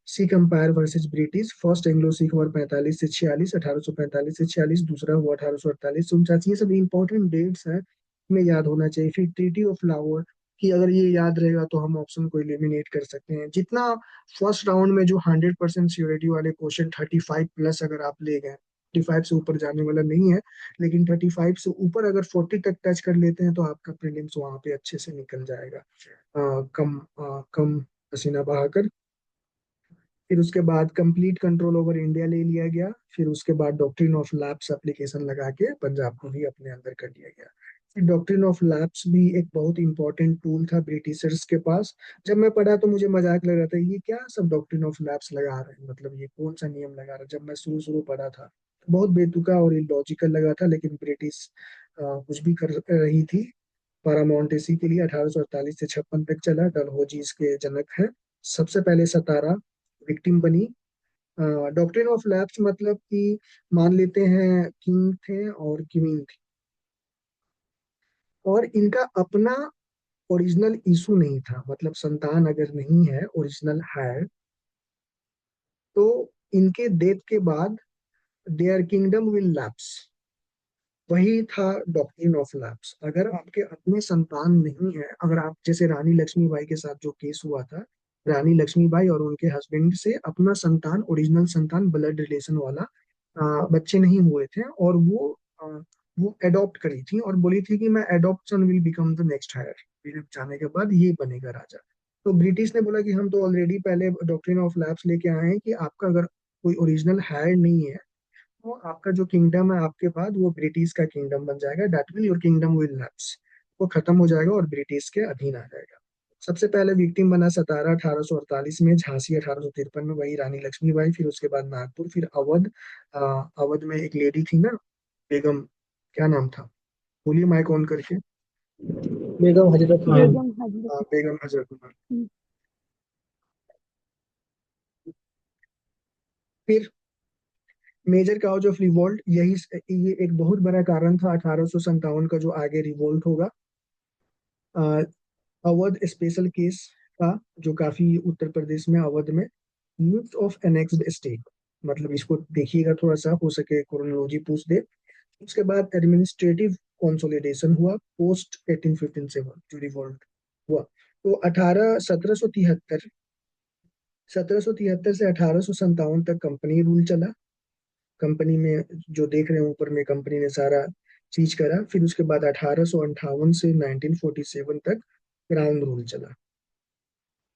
Sikh empire versus British, first Anglo Sikh war 45 से 46, 1845 से 46। दूसरा हुआ 1848 से 49। ये सब इंपॉर्टेंट डेट्स हैं, हमें याद होना चाहिए। फिर ट्रीटी ऑफ लाहौर, कि अगर ये याद रहेगा तो हम ऑप्शन को एलिमिनेट कर सकते हैं। जितना फर्स्ट राउंड में जो 100% श्योरिटी वाले क्वेश्चन 35 प्लस अगर आप ले गए, 35 से ऊपर जाने वाला नहीं है, लेकिन 35 से ऊपर अगर 40 तक टच कर लेते हैं तो आपका प्रीलिम्स वहां पे अच्छे से निकल जाएगा, कम पसीना बहाकर। फिर उसके बाद कंप्लीट कंट्रोल ओवर इंडिया ले लिया गया। फिर उसके बाद डॉक्ट्रिन ऑफ लैप्स एप्लीकेशन लगा के पंजाब को भी अपने अंदर कर लिया गया। फिर डॉक्ट्रिन ऑफ लैप्स भी एक बहुत इंपॉर्टेंट टूल था ब्रिटिशर्स के पास। जब मैं पढ़ा तो मुझे मजाक लग रहा था, ये क्या सब डॉक्ट्रिन ऑफ लैप्स लगा रहे हैं, मतलब ये कौन सा नियम लगा रहा है। जब मैं शुरू शुरू पढ़ा था तो बहुत बेतुका और इलॉजिकल लगा था, लेकिन ब्रिटिश कुछ भी कर रही थी पारामाउंट एसी के लिए। 1848 से 56 तक चला, डलहौजी इसके जनक हैं। सबसे पहले सतारा विक्टिम बनी। डॉक्ट्रिन ऑफ लैप्स मतलब कि मान लेते हैं किंग थे और क्वीन थी, और इनका अपना ओरिजिनल इशू नहीं था, मतलब संतान अगर नहीं है, ओरिजिनल है, तो इनके डेथ के बाद देयर किंगडम विल लैप्स, वही था डॉक्ट्रिन ऑफ लैप्स। अगर आपके अपने संतान नहीं है, अगर आप जैसे रानी लक्ष्मीबाई के साथ जो केस हुआ था, रानी लक्ष्मीबाई और उनके हस्बैंड से अपना संतान, ओरिजिनल संतान, ब्लड रिलेशन वाला बच्चे नहीं हुए थे, और वो एडॉप्ट करी थी और बोली थी कि मैं adoption will become the next heir, मेरे जाने के बाद ये बनेगा राजा। तो ब्रिटिश ने बोला कि हम तो ऑलरेडी पहले डॉक्ट्रिन ऑफ लैप्स लेके आए हैं कि आपका अगर कोई ओरिजिनल हायर नहीं है, तो आपका जो किंगडम है आपके बाद वो ब्रिटिश का किंगडम बन जाएगा, that will your kingdom will lapse, वो खत्म हो जाएगा और ब्रिटिश के अधीन आ जाएगा। सबसे पहले विक्टिम बना सतारा 1848 में, झांसी 1853 में, वही रानी लक्ष्मीबाई, फिर उसके बाद नागपुर, फिर अवध। अवध में एक लेडी थी ना, बेगम, क्या नाम था, बोलिए माइक ऑन करके। बेगम हजरत हाँ, महल। बेगम हजरत। बेगम हजरत। फिर मेजर काउज ऑफ रिवोल्ट, ये एक बहुत बड़ा कारण था 1857 का जो आगे रिवोल्ट होगा। अवध स्पेशल केस था, जो काफी उत्तर प्रदेश में अवध में, यूज ऑफ एनेक्स्ड स्टेट, मतलब इसको देखिएगा थोड़ा सा, हो सके क्रोनोलॉजी पूछ दे। उसके बाद एडमिनिस्ट्रेटिव कंसोलिडेशन हुआ पोस्ट 1857 जो रिवोल्ट हुआ। तो 1773 से 1857 तक कंपनी रूल चला। कंपनी में जो देख रहे हैं ऊपर में, कंपनी ने सारा चीज करा। फिर उसके बाद 1858 से 1947 तक क्राउन रूल चला।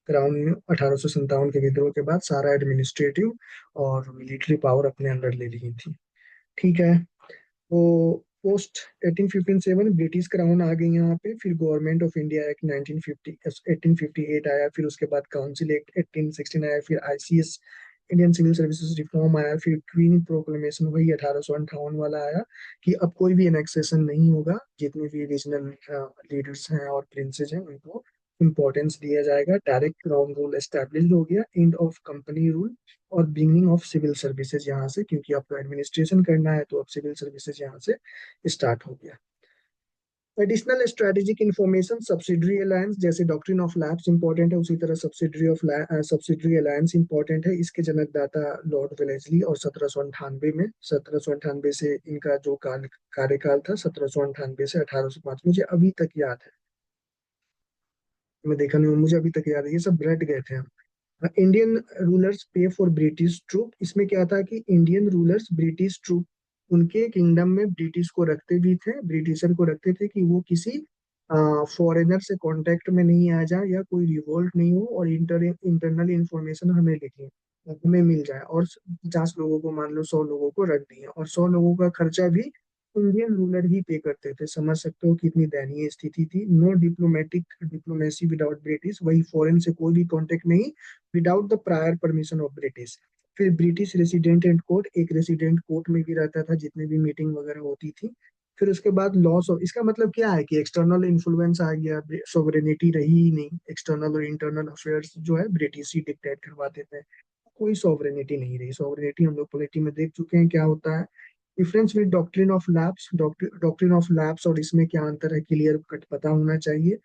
क्राउन ने 1857 के विद्रोह के बाद सारा एडमिनिस्ट्रेटिव और मिलिट्री पावर अपने अंदर ले ली थी। ठीक है। तो पोस्ट 1857 ब्रिटिश क्राउन आ गई यहाँ पे। फिर गवर्नमेंट ऑफ इंडिया एक्ट 1950 1858 आया। फिर उसके बाद काउंसिल एक्ट 1816 आया। फिर ICS, Indian civil services reform आया। फिर क्वीन प्रोक्लेमेशन वही 1858 वाला आया कि अब कोई भी एनेक्सेशन नहीं होगा, जितने भी रीजनल लीडर्स हैं और प्रिंसेस हैं उनको इम्पोर्टेंस दिया जाएगा। डायरेक्ट क्राउन रूल एस्टेब्लिश हो गया, एंड ऑफ कंपनी रूल और बिगनिंग ऑफ सिविल सर्विसेज यहाँ से, क्योंकि आपको एडमिनिस्ट्रेशन करना है तो अब सिविल सर्विसेज यहाँ से स्टार्ट हो गया। Additional strategic information, subsidiary alliance, जैसे डॉक्ट्रिन ऑफ लैप्स इंपॉर्टेंट है उसी तरह सब्सिडरी अलायंस इंपॉर्टेंट है। इसके जनकदाता लॉर्ड वेलेस्ली, और 1798 से इनका जो कार्यकाल था, 1798 से 1805, मुझे अभी तक याद है, मैं देखा नहीं हूँ, मुझे अभी तक याद है, ये सब रट गए थे हम। इंडियन रूलर्स पे फॉर ब्रिटिश ट्रूप, इसमें क्या था कि इंडियन रूलर्स ब्रिटिश ट्रूप उनके किंगडम में ब्रिटिश को रखते भी थे, ब्रिटिशर को रखते थे कि वो किसी फॉरेनर से कांटेक्ट में नहीं आ जाए, या कोई रिवोल्ट नहीं हो, और इंटरनल इंफॉर्मेशन हमें लिखी हमें मिल जाए। और 50 लोगों को, मान लो 100 लोगों को रख दिए, और 100 लोगों का खर्चा भी इंडियन रूलर ही पे करते थे। समझ सकते हो कितनी दयनीय स्थिति थी। No diplomatic diplomacy without British, वही फॉरेन से कोई भी कांटेक्ट नहीं without the prior permission of British. फिर ब्रिटिश रेसिडेंट एंड कोर्ट, एक रेसिडेंट कोर्ट में भी रहता था जितने भी मीटिंग वगैरह होती थी। फिर उसके बाद लॉस ऑफ, इसका मतलब क्या है कि एक्सटर्नल इन्फ्लुएंस आ गया, सोवरेनिटी रही ही नहीं, एक्सटर्नल और इंटरनल अफेयर्स जो है ब्रिटिश ही डिक्टेट करवाते थे, कोई सॉवरेनिटी नहीं रही। सॉवरेनिटी हम लोग पॉलिटी में देख चुके हैं क्या होता है। Difference with doctrine of lapse, doctrine of lapse और इसमें क्या अंतर है, क्लियर कट पता होना चाहिए।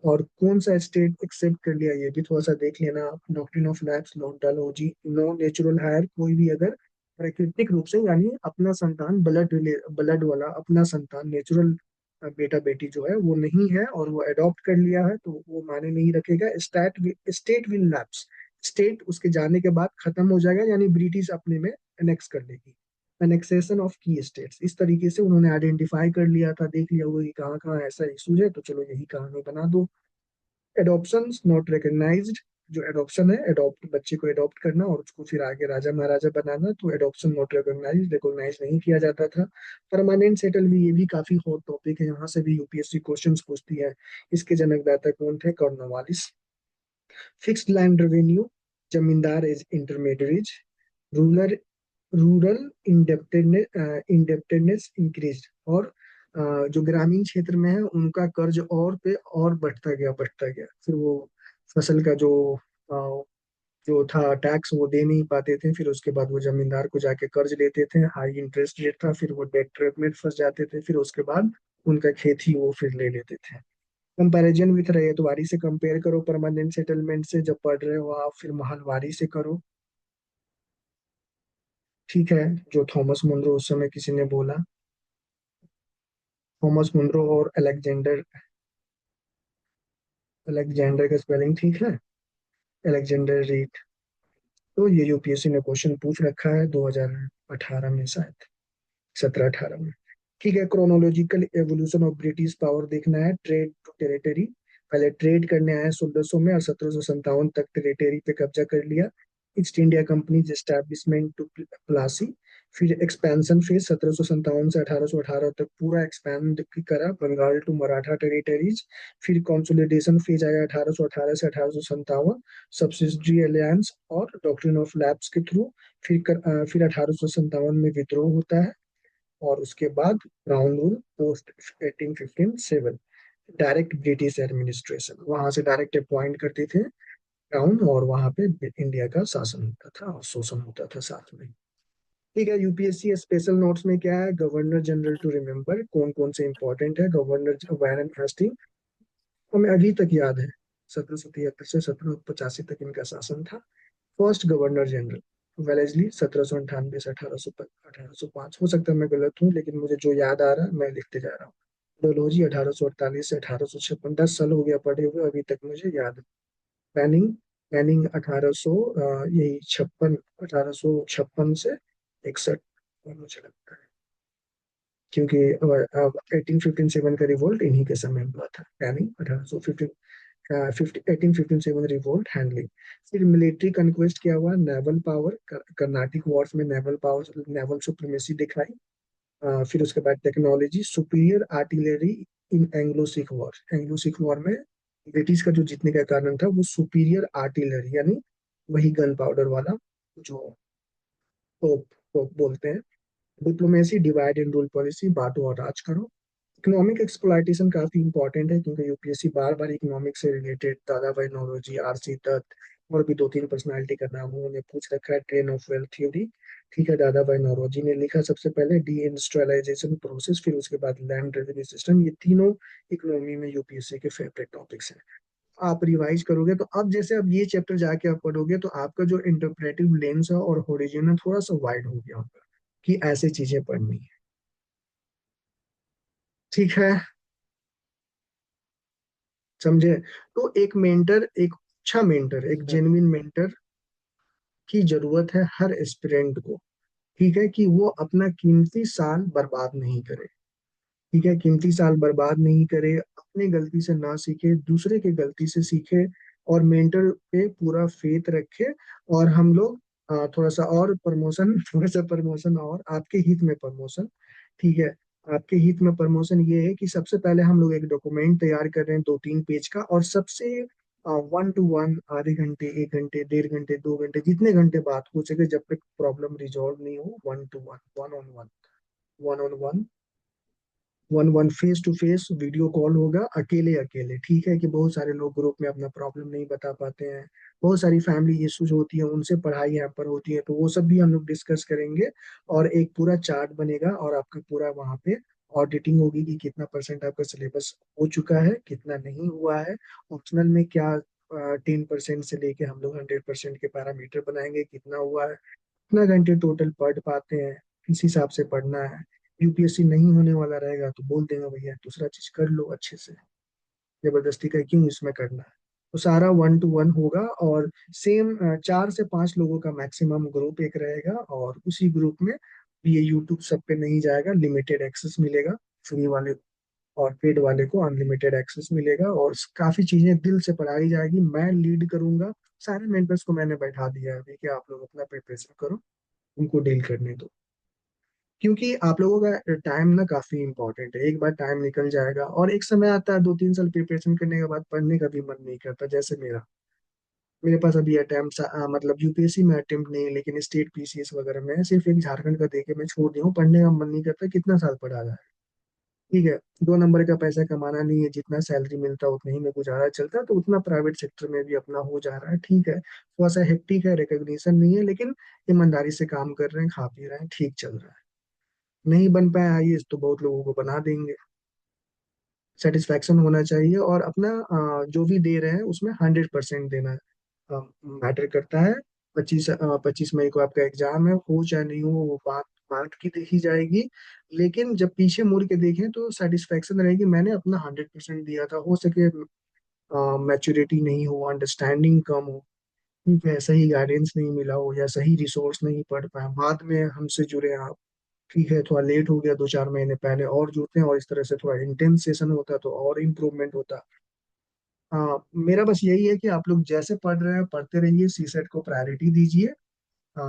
और कौन सा स्टेट एक्सेप्ट कर लिया ये भी थोड़ा सा देख लेना आप। डॉक्ट्रिन ऑफ लैप्स, लॉन्टालॉजी, नो नेचुरल हायर, कोई भी अगर प्राकृतिक रूप से, यानी अपना संतान, ब्लड वाला अपना संतान, नेचुरल बेटा बेटी जो है वो नहीं है और वो अडॉप्ट कर लिया है, तो वो माने नहीं रखेगा। स्टेट विल लैप्स, स्टेट उसके जाने के बाद खत्म हो जाएगा, यानी ब्रिटिश अपने में एनेक्स कर लेगी। एनेक्सेशन ऑफ की स्टेट्स, इस तरीके से उन्होंने आइडेंटिफाई कर लिया था, देख लिया होगा कि कहाँ कहाँ ऐसा इशू है, तो चलो यही कहानी बना दो। एडॉप्शन नॉट रिकग्नाइज्ड, जो एडॉप्शन है, एडॉप्ट, बच्चे को एडॉप्ट करना और उसको फिर आगे राजा महाराजा बनाना, तो एडॉप्शन नॉट रिकॉग्नाइज, रिकॉग्नाइज नहीं किया जाता था। परमानेंट सेटल भी, ये भी काफी हॉट टॉपिक है, यहाँ से भी यूपीएससी क्वेश्चंस पूछती है। इसके जनकदाता कौन थे, कॉर्नवालिस। फिक्स्ड लैंड रेवेन्यू, जमींदार एज इंटरमीडिएरीज, रूरल रूरल इंडेप्टेडनेस इंक्रीज, और जो ग्रामीण क्षेत्र में है उनका कर्ज और पे और बढ़ता गया। फिर वो फसल का अ, जो था टैक्स वो दे नहीं पाते थे, फिर उसके बाद वो जमींदार को जाके कर्ज लेते थे, हाई इंटरेस्ट रेट था, फिर वो डेट ट्रैप में फंस जाते थे, फिर उसके बाद उनका खेत ही वो फिर ले लेते थे। कंपैरिजन विथ रैयतवाड़ी से कंपेयर करो, परमानेंट सेटलमेंट से जब पढ़ रहे हो आप, फिर महलवाड़ी से करो। ठीक है, जो थॉमस मुनरो उस समय किसी ने बोला। थॉमस मुनरो और अलेक्जेंडर, अलेक्जेंडर का स्पेलिंग ठीक है, अलेक्जेंडर रीड। तो ये यूपीएससी ने क्वेश्चन पूछ रखा है 2018 में शायद, 17-18 में। ठीक है, chronological evolution of British power देखना है, ट्रेड टू टेरिटरी। पहले ट्रेड करने आए 1600 में और 1757 तक टेरिटरी पे कब्जा कर लिया। East India company establishment to Plassey. फिर एक्सपेंशन फेज 1757 से 1818 तक पूरा एक्सपैंड करा बंगाल टू मराठा टेरिटरीज। फिर कंसोलिडेशन फेज आया 1818 से 1857, सब्सिडरी अलायंस और डॉक्ट्रिन ऑफ लैप्स के थ्रू। फिर 1857 में विद्रोह होता है, और उसके बाद brown rule post 1857, direct British administration, वहां से डायरेक्ट अपॉइंट करते थे ब्राउन, और वहां पे इंडिया का शासन होता था और शोषण होता था साथ में। ठीक है, यूपीएससी स्पेशल नोट्स में क्या है, गवर्नर जनरल टू रिमेम्बर, कौन कौन से इंपॉर्टेंट है। गवर्नर वारन हेस्टिंग, हमें अभी तक याद है, 1773 से 1785 तक इनका शासन था। फर्स्ट गवर्नर जनरल वेलेस्ली, 1798 से 1805। हो सकता है मैं गलत हूँ, लेकिन मुझे जो याद आ रहा है मैं लिखते जा रहा हूँ। डोलोजी 1848 से 1856, 10 साल हो गया पढ़े हुए, अभी तक मुझे याद है। पैनिंग, पैनिंग 1800 यही 56, 1856 से 61, और मुझे लगता है, क्योंकि 1857 का रिवोल्ट इन्हीं के समय हुआ था। पैनिंग 1815, 1857 रिवोल्ट हैंडलिंग। फिर मिलिट्री कंक्वेस्ट क्या हुआ, नेवल पावर, कर्नाटिक वॉर्स में नेवल पावर, नेवल सुप्रीमेसी दिखाई। फिर उसके बाद technology, superior artillery in Anglo Sikh war. Anglo Sikh war में ब्रिटिश का जो जीतने का कारण था वो सुपीरियर आर्टिलरी, यानी वही गन पाउडर वाला जो तोप, तोप बोलते हैं। Diplomacy, divide and rule policy, बांटो और राज करो। इकोनॉमिक एक्सप्लॉइटेशन काफी इंपॉर्टेंट है, क्योंकि यूपीएससी बार बार इकोनॉमिक से related Dadabhai Naoroji, RC Dutt, और भी दो तीन पर्सनालिटी का नाम उन्होंने पूछ रखा है। ट्रेन ऑफ वेल्थ थ्योरी, ठीक है, दादा भाई नौरोजी ने लिखा सबसे पहले। डी इंडस्ट्रियलाइजेशन प्रोसेस, फिर उसके बाद लैंड रेवेन्यू सिस्टम, ये तीनों इकोनॉमी में यूपीएससी के फेवरेट टॉपिक्स हैं। आप रिवाइज करोगे तो अब जैसे अब ये चैप्टर जाके आप पढ़ोगे तो आपका जो इंटरप्रेटिव लेंस है और होरिजन है थोड़ा सा वाइड हो गया होगा, कि ऐसे चीजें पढ़नी है। ठीक है, समझे। तो एक मेंटर, एक अच्छा मेंटर, एक जेन्युइन मेंटर की जरूरत है हर एस्पिरेंट को। ठीक है, कि वो अपना कीमती साल बर्बाद नहीं करे। ठीक है, कीमती साल बर्बाद नहीं करे, अपने गलती से ना सीखे, दूसरे के गलती से सीखे, और मेंटर पे पूरा फेथ रखे। और हम लोग थोड़ा सा और प्रमोशन थोड़ा सा प्रमोशन और आपके हित में प्रमोशन। ठीक है, आपके हित में प्रमोशन ये है कि सबसे पहले हम लोग एक डॉक्यूमेंट तैयार कर रहे हैं 2-3 पेज का, और सबसे 1 to 1, आधे घंटे, 1 घंटे, 1.5 घंटे, 2 घंटे, जितने घंटे बात हो सके, जब तक प्रॉब्लम रिजॉल्व नहीं हो, 1 to 1, one on one, 1-1 face to face video call होगा, अकेले अकेले। ठीक है, कि बहुत सारे लोग ग्रुप में अपना प्रॉब्लम नहीं बता पाते हैं, बहुत सारी फैमिली इश्यूज होती है, उनसे पढ़ाई यहाँ पर होती है, तो वो सब भी हम लोग डिस्कस करेंगे। और एक पूरा चार्ट बनेगा, और आपका पूरा वहाँ पे ऑडिटिंग होगी कि कितना परसेंट आपका सिलेबस हो चुका है, कितना नहीं हुआ है, ऑप्शनल में क्या 10% से लेके हम लोग 100% के पैरामीटर बनाएंगे, कितना हुआ है, कितना घंटे टोटल पढ़ पाते हैं, किस हिसाब से पढ़ना है। यूपीएससी नहीं होने वाला रहेगा तो बोल देगा भैया दूसरा चीज कर लो अच्छे से, जबरदस्ती का क्यों इसमें करना है। तो सारा 1 to 1 होगा, और सेम 4 से 5 लोगों का मैक्सिमम ग्रुप एक रहेगा, और उसी ग्रुप में ये यूट्यूब सब पे नहीं जाएगा, लिमिटेड एक्सेस मिलेगा फ्री वाले, और पेड वाले को अनलिमिटेड एक्सेस मिलेगा, और काफी चीजें दिल से पढ़ाई जाएगी, मैं लीड करूंगा। सारे मेंटर्स को मैंने बैठा दिया है अभी कि आप लोग अपना प्रिपरेशन करो, उनको डील करने दो। क्योंकि आप लोगों का टाइम ना काफी इंपॉर्टेंट है, एक बार टाइम निकल जाएगा, और एक समय आता है 2-3 साल प्रिपरेशन करने के बाद पढ़ने का भी मन नहीं करता, जैसे मेरे पास अभी अटेम्प्ट, मतलब यूपीएससी में अटेम्प्ट नहीं, लेकिन स्टेट पीसीएस वगैरह में सिर्फ एक झारखंड का देके मैं छोड़ दिया हूँ, पढ़ने का मन नहीं करता, कितना साल पढ़ा जाए। ठीक है, 2 नंबर का पैसा कमाना नहीं है, जितना सैलरी मिलता है उतना ही में गुजारा चलता है, तो उतना प्राइवेट सेक्टर में भी अपना हो जा रहा है। ठीक है, थोड़ा सा हेक्टिक है, रिकग्निशन नहीं है, लेकिन ईमानदारी से काम कर रहे हैं, खा पी रहे हैं, ठीक चल रहा है। नहीं बन पाया आईएएस तो बहुत लोगों को बना देंगे। सेटिस्फैक्शन होना चाहिए, और अपना जो भी दे रहे हैं उसमें 100% देना मैटर करता है। 25 मई को आपका एग्जाम है, हो चाहे नहीं हो वो बात बात की देखी जाएगी, लेकिन जब पीछे मुड़ के देखें तो सेटिस्फेक्शन रहेगी, मैंने अपना 100% दिया था। हो सके मैच्योरिटी नहीं हो, अंडरस्टैंडिंग कम हो, ठीक है, सही गाइडेंस नहीं मिला हो या सही रिसोर्स नहीं पढ़ पाए, बाद में हमसे जुड़े आप, ठीक है, थोड़ा लेट हो गया, 2-4 महीने पहले और जुड़ते हैं और इस तरह से थोड़ा इंटेंस सेशन होता तो और इम्प्रूवमेंट होता। मेरा बस यही है कि आप लोग जैसे पढ़ रहे हैं पढ़ते रहिए, सीसेट को प्रायोरिटी दीजिए।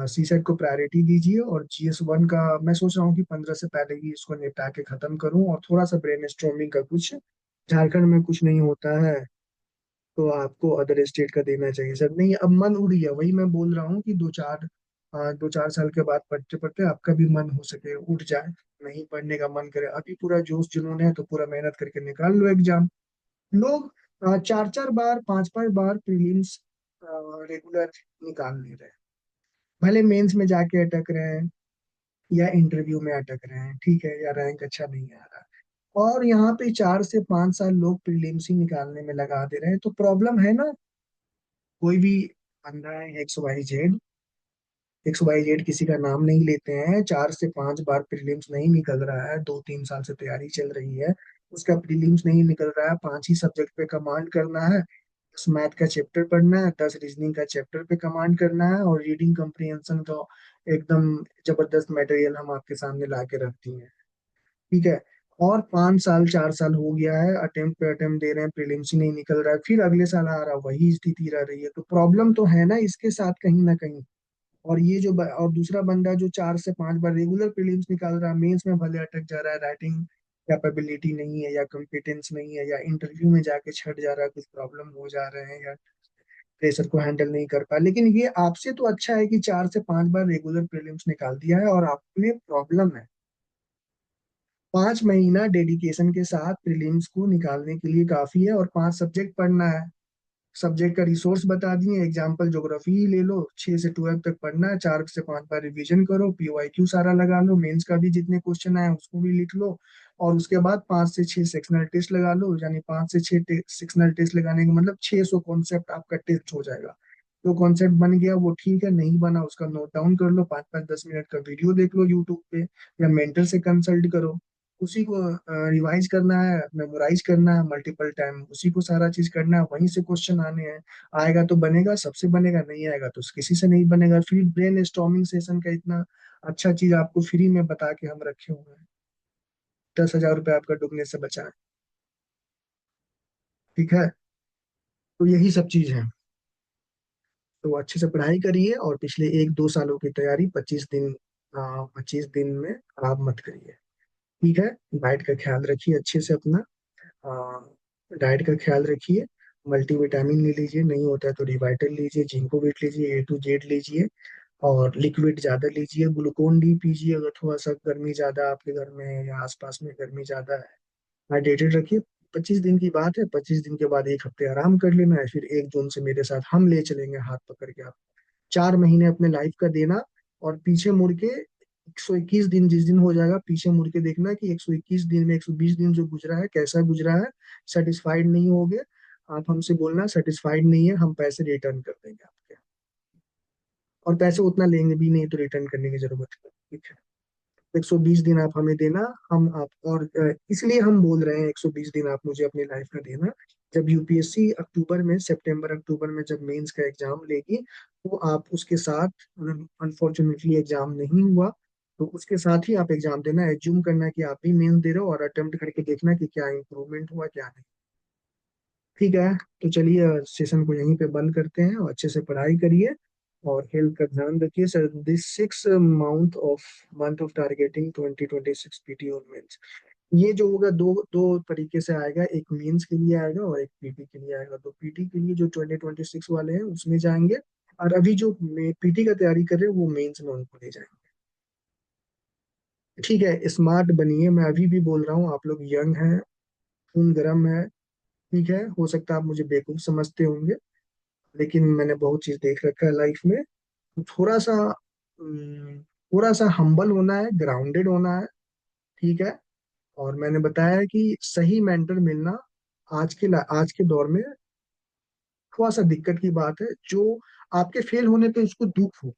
सीसेट को प्रायोरिटी दीजिए, और GS1 का मैं सोच रहा हूँ कि 15 से पहले ही इसको निपटा के खत्म करूँ, और थोड़ा सा ब्रेन स्टॉर्मिंग का कुछ, झारखंड में कुछ नहीं होता है तो आपको अदर स्टेट का देना चाहिए सर। नहीं, अब मन उड़ गया, वही मैं बोल रहा हूँ कि 2-4 साल के बाद पढ़ते पढ़ते आपका भी मन हो सके उठ जाए, नहीं पढ़ने का मन करे, अभी पूरा जोश जुनून है तो पूरा मेहनत करके निकाल लो एग्जाम। लोग 4-4 बार 5-5 बार प्रीलिम्स रेगुलर निकाल ले रहे हैं, भले मेंस में जाके अटक रहे हैं या इंटरव्यू में अटक रहे हैं, ठीक है, या रैंक अच्छा नहीं आ रहा, और यहाँ पे 4 से 5 साल लोग प्रीलिम्स ही निकालने में लगा दे रहे हैं, तो प्रॉब्लम है ना। कोई भी बंदा है एक्स वाई जेड किसी का नाम नहीं लेते हैं, 4 से 5 बार प्रीलिम्स नहीं निकल रहा है, 2-3 साल से तैयारी चल रही है, उसका प्रीलिम्स नहीं निकल रहा है, 5 ही सब्जेक्ट पे कमांड करना है, 10 मैथ का चैप्टर पढ़ना है, 10 रीजनिंग का चैप्टर पे कमांड करना है, और रीडिंग कम्प्रीहेंशन का एकदम जबरदस्त मटेरियल हम आपके सामने ला के रख दिए हैं, ठीक है। और 5 साल 4 साल हो गया है, अटेम्प्ट पे अटेम्प्ट दे रहे हैं, प्रीलिम्स ही नहीं निकल रहा है, फिर अगले साल आ रहा है, वही स्थिति रह रही है, तो प्रॉब्लम तो है ना इसके साथ कहीं ना कहीं। और ये और दूसरा बंदा जो 4 से 5 बार रेगुलर प्रीलिम्स निकाल रहा है, मेंस में भले अटक जा रहा है, राइटिंग कैपेबिलिटी नहीं है या कॉम्पिटेंस नहीं है, या इंटरव्यू में जाके छट जा रहा है, कुछ प्रॉब्लम हो जा रहे हैं, या प्रेशर को हैंडल नहीं कर पा, लेकिन ये आपसे तो अच्छा है कि 4 से 5 बार रेगुलर प्रीलिम्स निकाल दिया है, और आप में प्रॉब्लम है। 5 महीना डेडिकेशन के साथ प्रीलिम्स को निकालने के लिए काफी है, और 5 सब्जेक्ट पढ़ना है, सब्जेक्ट का रिसोर्स बता दिए, एग्जाम्पल ज्योग्राफी ही ले लो, 6 से 12 तक पढ़ना है, 4 से 5 बार रिवीजन करो, PYQ सारा लगा लो, मेंस का भी जितने क्वेश्चन आए उसको भी लिख लो, और उसके बाद 5 से 6 सेक्शनल टेस्ट लगा लो, यानी 5 से 6 सेक्शनल टेस्ट लगाने का मतलब 600 कॉन्सेप्ट आपका टेस्ट हो जाएगा। जो कॉन्सेप्ट बन गया वो ठीक है, नहीं बना उसका नोट डाउन कर लो, 5-5 10 मिनट का वीडियो देख लो यूट्यूब पे, या मेंटर से कंसल्ट करो, उसी को रिवाइज करना है, मेमोराइज करना है मल्टीपल टाइम, उसी को सारा चीज करना है, वहीं से क्वेश्चन आने हैं। आएगा तो बनेगा, सबसे बनेगा, नहीं आएगा तो किसी से नहीं बनेगा। फिर ब्रेन स्टॉर्मिंग सेशन का इतना अच्छा चीज आपको फ्री में बता के हम रखे हुए हैं, 10,000 रुपये आपका डूबने से बचा है, ठीक है। तो यही सब चीज है, तो अच्छे से पढ़ाई करिए, और पिछले 1-2 सालों की तैयारी 25 दिन में खराब मत करिए, ठीक है। डाइट का ख्याल रखिए अच्छे से अपना, डाइट का ख्याल रखिए, मल्टीविटामिन ले लीजिए, नहीं होता है तो रिवाइटल लीजिए, जिंकोविट लीजिए, A to Z लीजिए, और लिक्विड ज्यादा लीजिए, ग्लूकोन डी पीजिए अगर थोड़ा सा गर्मी ज्यादा आपके घर में है या आसपास में गर्मी ज्यादा है, हाइड्रेटेड रखिए। 25 दिन की बात है, 25 दिन के बाद 1 हफ्ते आराम कर लेना है, फिर 1 जून से मेरे साथ हम ले चलेंगे हाथ पकड़ के, आप 4 महीने अपने लाइफ का देना, और पीछे मुड़ के 121 दिन जिस दिन हो जाएगा, पीछे मुड़ के देखना कि 121 दिन में 120 दिन जो गुजरा है कैसा गुजरा है, सेटिस्फाइड नहीं होगे, आप हमसे बोलना सेटिस्फाइड नहीं है, हम पैसे रिटर्न कर देंगे आपके, और पैसे उतना लेंगे भी नहीं तो रिटर्न करने की जरूरत है, ठीक है। 120 दिन आप हमें देना, हम आप और इसलिए हम बोल रहे हैं 120 दिन आप मुझे अपनी लाइफ का देना। जब यूपीएससी अक्टूबर में, सितंबर अक्टूबर में जब मेंस का एग्जाम लेगी, तो आप उसके साथ, अनफॉर्चुनेटली एग्जाम नहीं हुआ तो उसके साथ ही आप एग्जाम देना, एज्यूम करना कि आप भी मेंस दे रहे हो, और अटेम्प्ट करके देखना कि क्या इंप्रूवमेंट हुआ क्या नहीं, ठीक है। तो चलिए सेशन को यहीं पे बंद करते हैं, और अच्छे से पढ़ाई करिए और हेल्थ का ध्यान रखिए sir. This 6 month of targeting 2026 PT और मेंस, ये जो होगा दो दो तरीके से आएगा, एक मेंस के लिए आएगा और एक पीटी के लिए आएगा। तो पीटी के लिए जो 2026 वाले हैं उसमें जाएंगे, और अभी जो पीटी का तैयारी कर रहे हैं वो मेंस में उनको ले जाएंगे, ठीक है। स्मार्ट बनिए, मैं अभी भी बोल रहा हूँ, आप लोग यंग हैं, खून गर्म है, ठीक है। हो सकता है आप मुझे बेवकूफ समझते होंगे, लेकिन मैंने बहुत चीज देख रखा है लाइफ में, तो थोड़ा सा हम्बल होना है, ग्राउंडेड होना है, ठीक है। और मैंने बताया है कि सही मेंटर मिलना आज के दौर में थोड़ा सा दिक्कत की बात है, जो आपके फेल होने पे उसको दुख हो,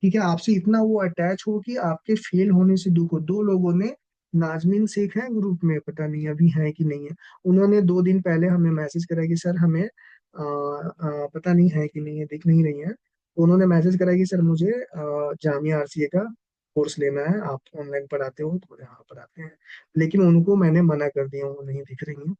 ठीक है, आपसे इतना वो अटैच हो कि आपके फेल होने से दुख हो। दो लोगों ने, नाजमीन शेख हैं ग्रुप में, पता नहीं अभी हैं कि नहीं है, उन्होंने 2 दिन पहले हमें मैसेज करा कि सर हमें पता नहीं है कि नहीं है, दिख नहीं रही है। तो उन्होंने मैसेज करा कि सर मुझे जामिया आरसीए का कोर्स लेना है, आप ऑनलाइन पढ़ाते हो? तो बोले हाँ पढ़ाते हैं। लेकिन उनको मैंने मना कर दिया, वो नहीं दिख रही हैं।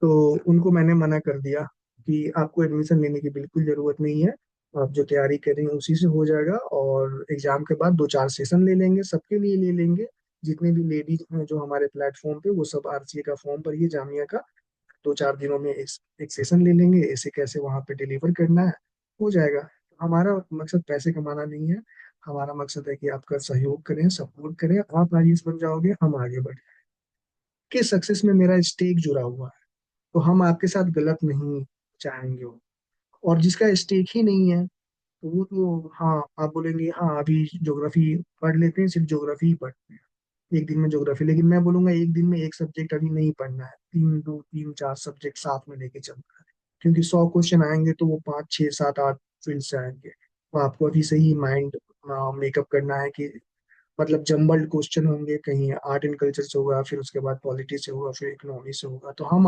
तो उनको मैंने मना कर दिया कि आपको एडमिशन लेने की बिल्कुल जरूरत नहीं है, आप जो तैयारी कर रही हैं उसी से हो जाएगा, और एग्जाम के बाद 2-4 सेशन ले लेंगे, सबके लिए ले लेंगे। जितने भी लेडीज हैं जो हमारे प्लेटफॉर्म पे, वो सब आरसीए का फॉर्म भरिए जामिया का, 2-4 दिनों में एक सेशन ले लेंगे, ऐसे कैसे वहां पे डिलीवर करना है, हो जाएगा। हमारा मकसद पैसे कमाना नहीं है, हमारा मकसद है कि आपका सहयोग करें, सपोर्ट करें, आप आईएएस बन जाओगे, हम आगे बढ़े, के सक्सेस में मेरा स्टेक जुड़ा हुआ है। तो हम आपके साथ गलत नहीं चाहेंगे वो। और जिसका स्टेक ही नहीं है, तो वो तो हाँ, आप बोलेंगे हाँ अभी ज्योग्राफी पढ़ लेते हैं, सिर्फ ज्योग्राफी ही पढ़ते हैं एक दिन में ज्योग्राफी, लेकिन मैं बोलूंगा एक दिन में एक सब्जेक्ट अभी नहीं पढ़ना है, 3, 2, 3, 4 सब्जेक्ट साथ में लेके चलना है। क्योंकि 100 क्वेश्चन आएंगे तो वो 5, 6, 7, 8 फील्ड से आएंगे, तो आपको अभी से ही माइंड मेकअप करना है कि मतलब जम्बल्ड क्वेश्चन होंगे, कहीं आर्ट एंड कल्चर से होगा, फिर उसके बाद पॉलिटी से होगा, फिर इकोनॉमी से होगा। तो हम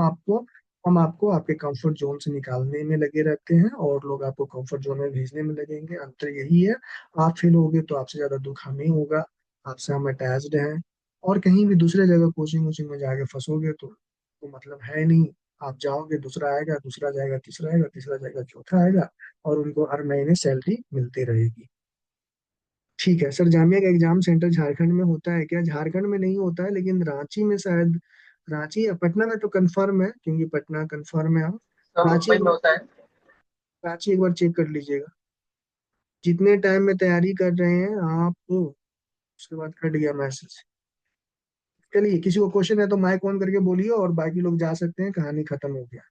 आपको आपके कंफर्ट जोन से निकालने में लगे रहते हैं, और लोग आपको कंफर्ट जोन में भेजने में लगेंगे। अंतर यही है, आप फेल होगे तो आपसे ज्यादा दुख हमें होगा, आपसे हम अटैच्ड हैं। और कहीं भी दूसरे जगह कोचिंग वोचिंग में जाके फंसोगे तो मतलब है नहीं। आप जाओगे, दूसरा आएगा, दूसरा जाएगा, तीसरा आएगा, तीसरा जाएगा, चौथा आएगा, और उनको हर महीने सैलरी मिलती रहेगी। ठीक है सर, जामिया का एग्जाम सेंटर झारखंड में होता है क्या? झारखंड में नहीं होता है, लेकिन रांची में शायद, रांची या पटना में तो कंफर्म है, क्योंकि पटना कंफर्म है। आप सब रांची मुंबई एक में बार, होता है। रांची एक बार चेक कर लीजिएगा। जितने टाइम में तैयारी कर रहे हैं आप, उसके बाद कट गया मैसेज। चलिए, किसी को क्वेश्चन है तो माइक ऑन करके बोलिए, और बाकी लोग जा सकते हैं, कहानी खत्म हो गया।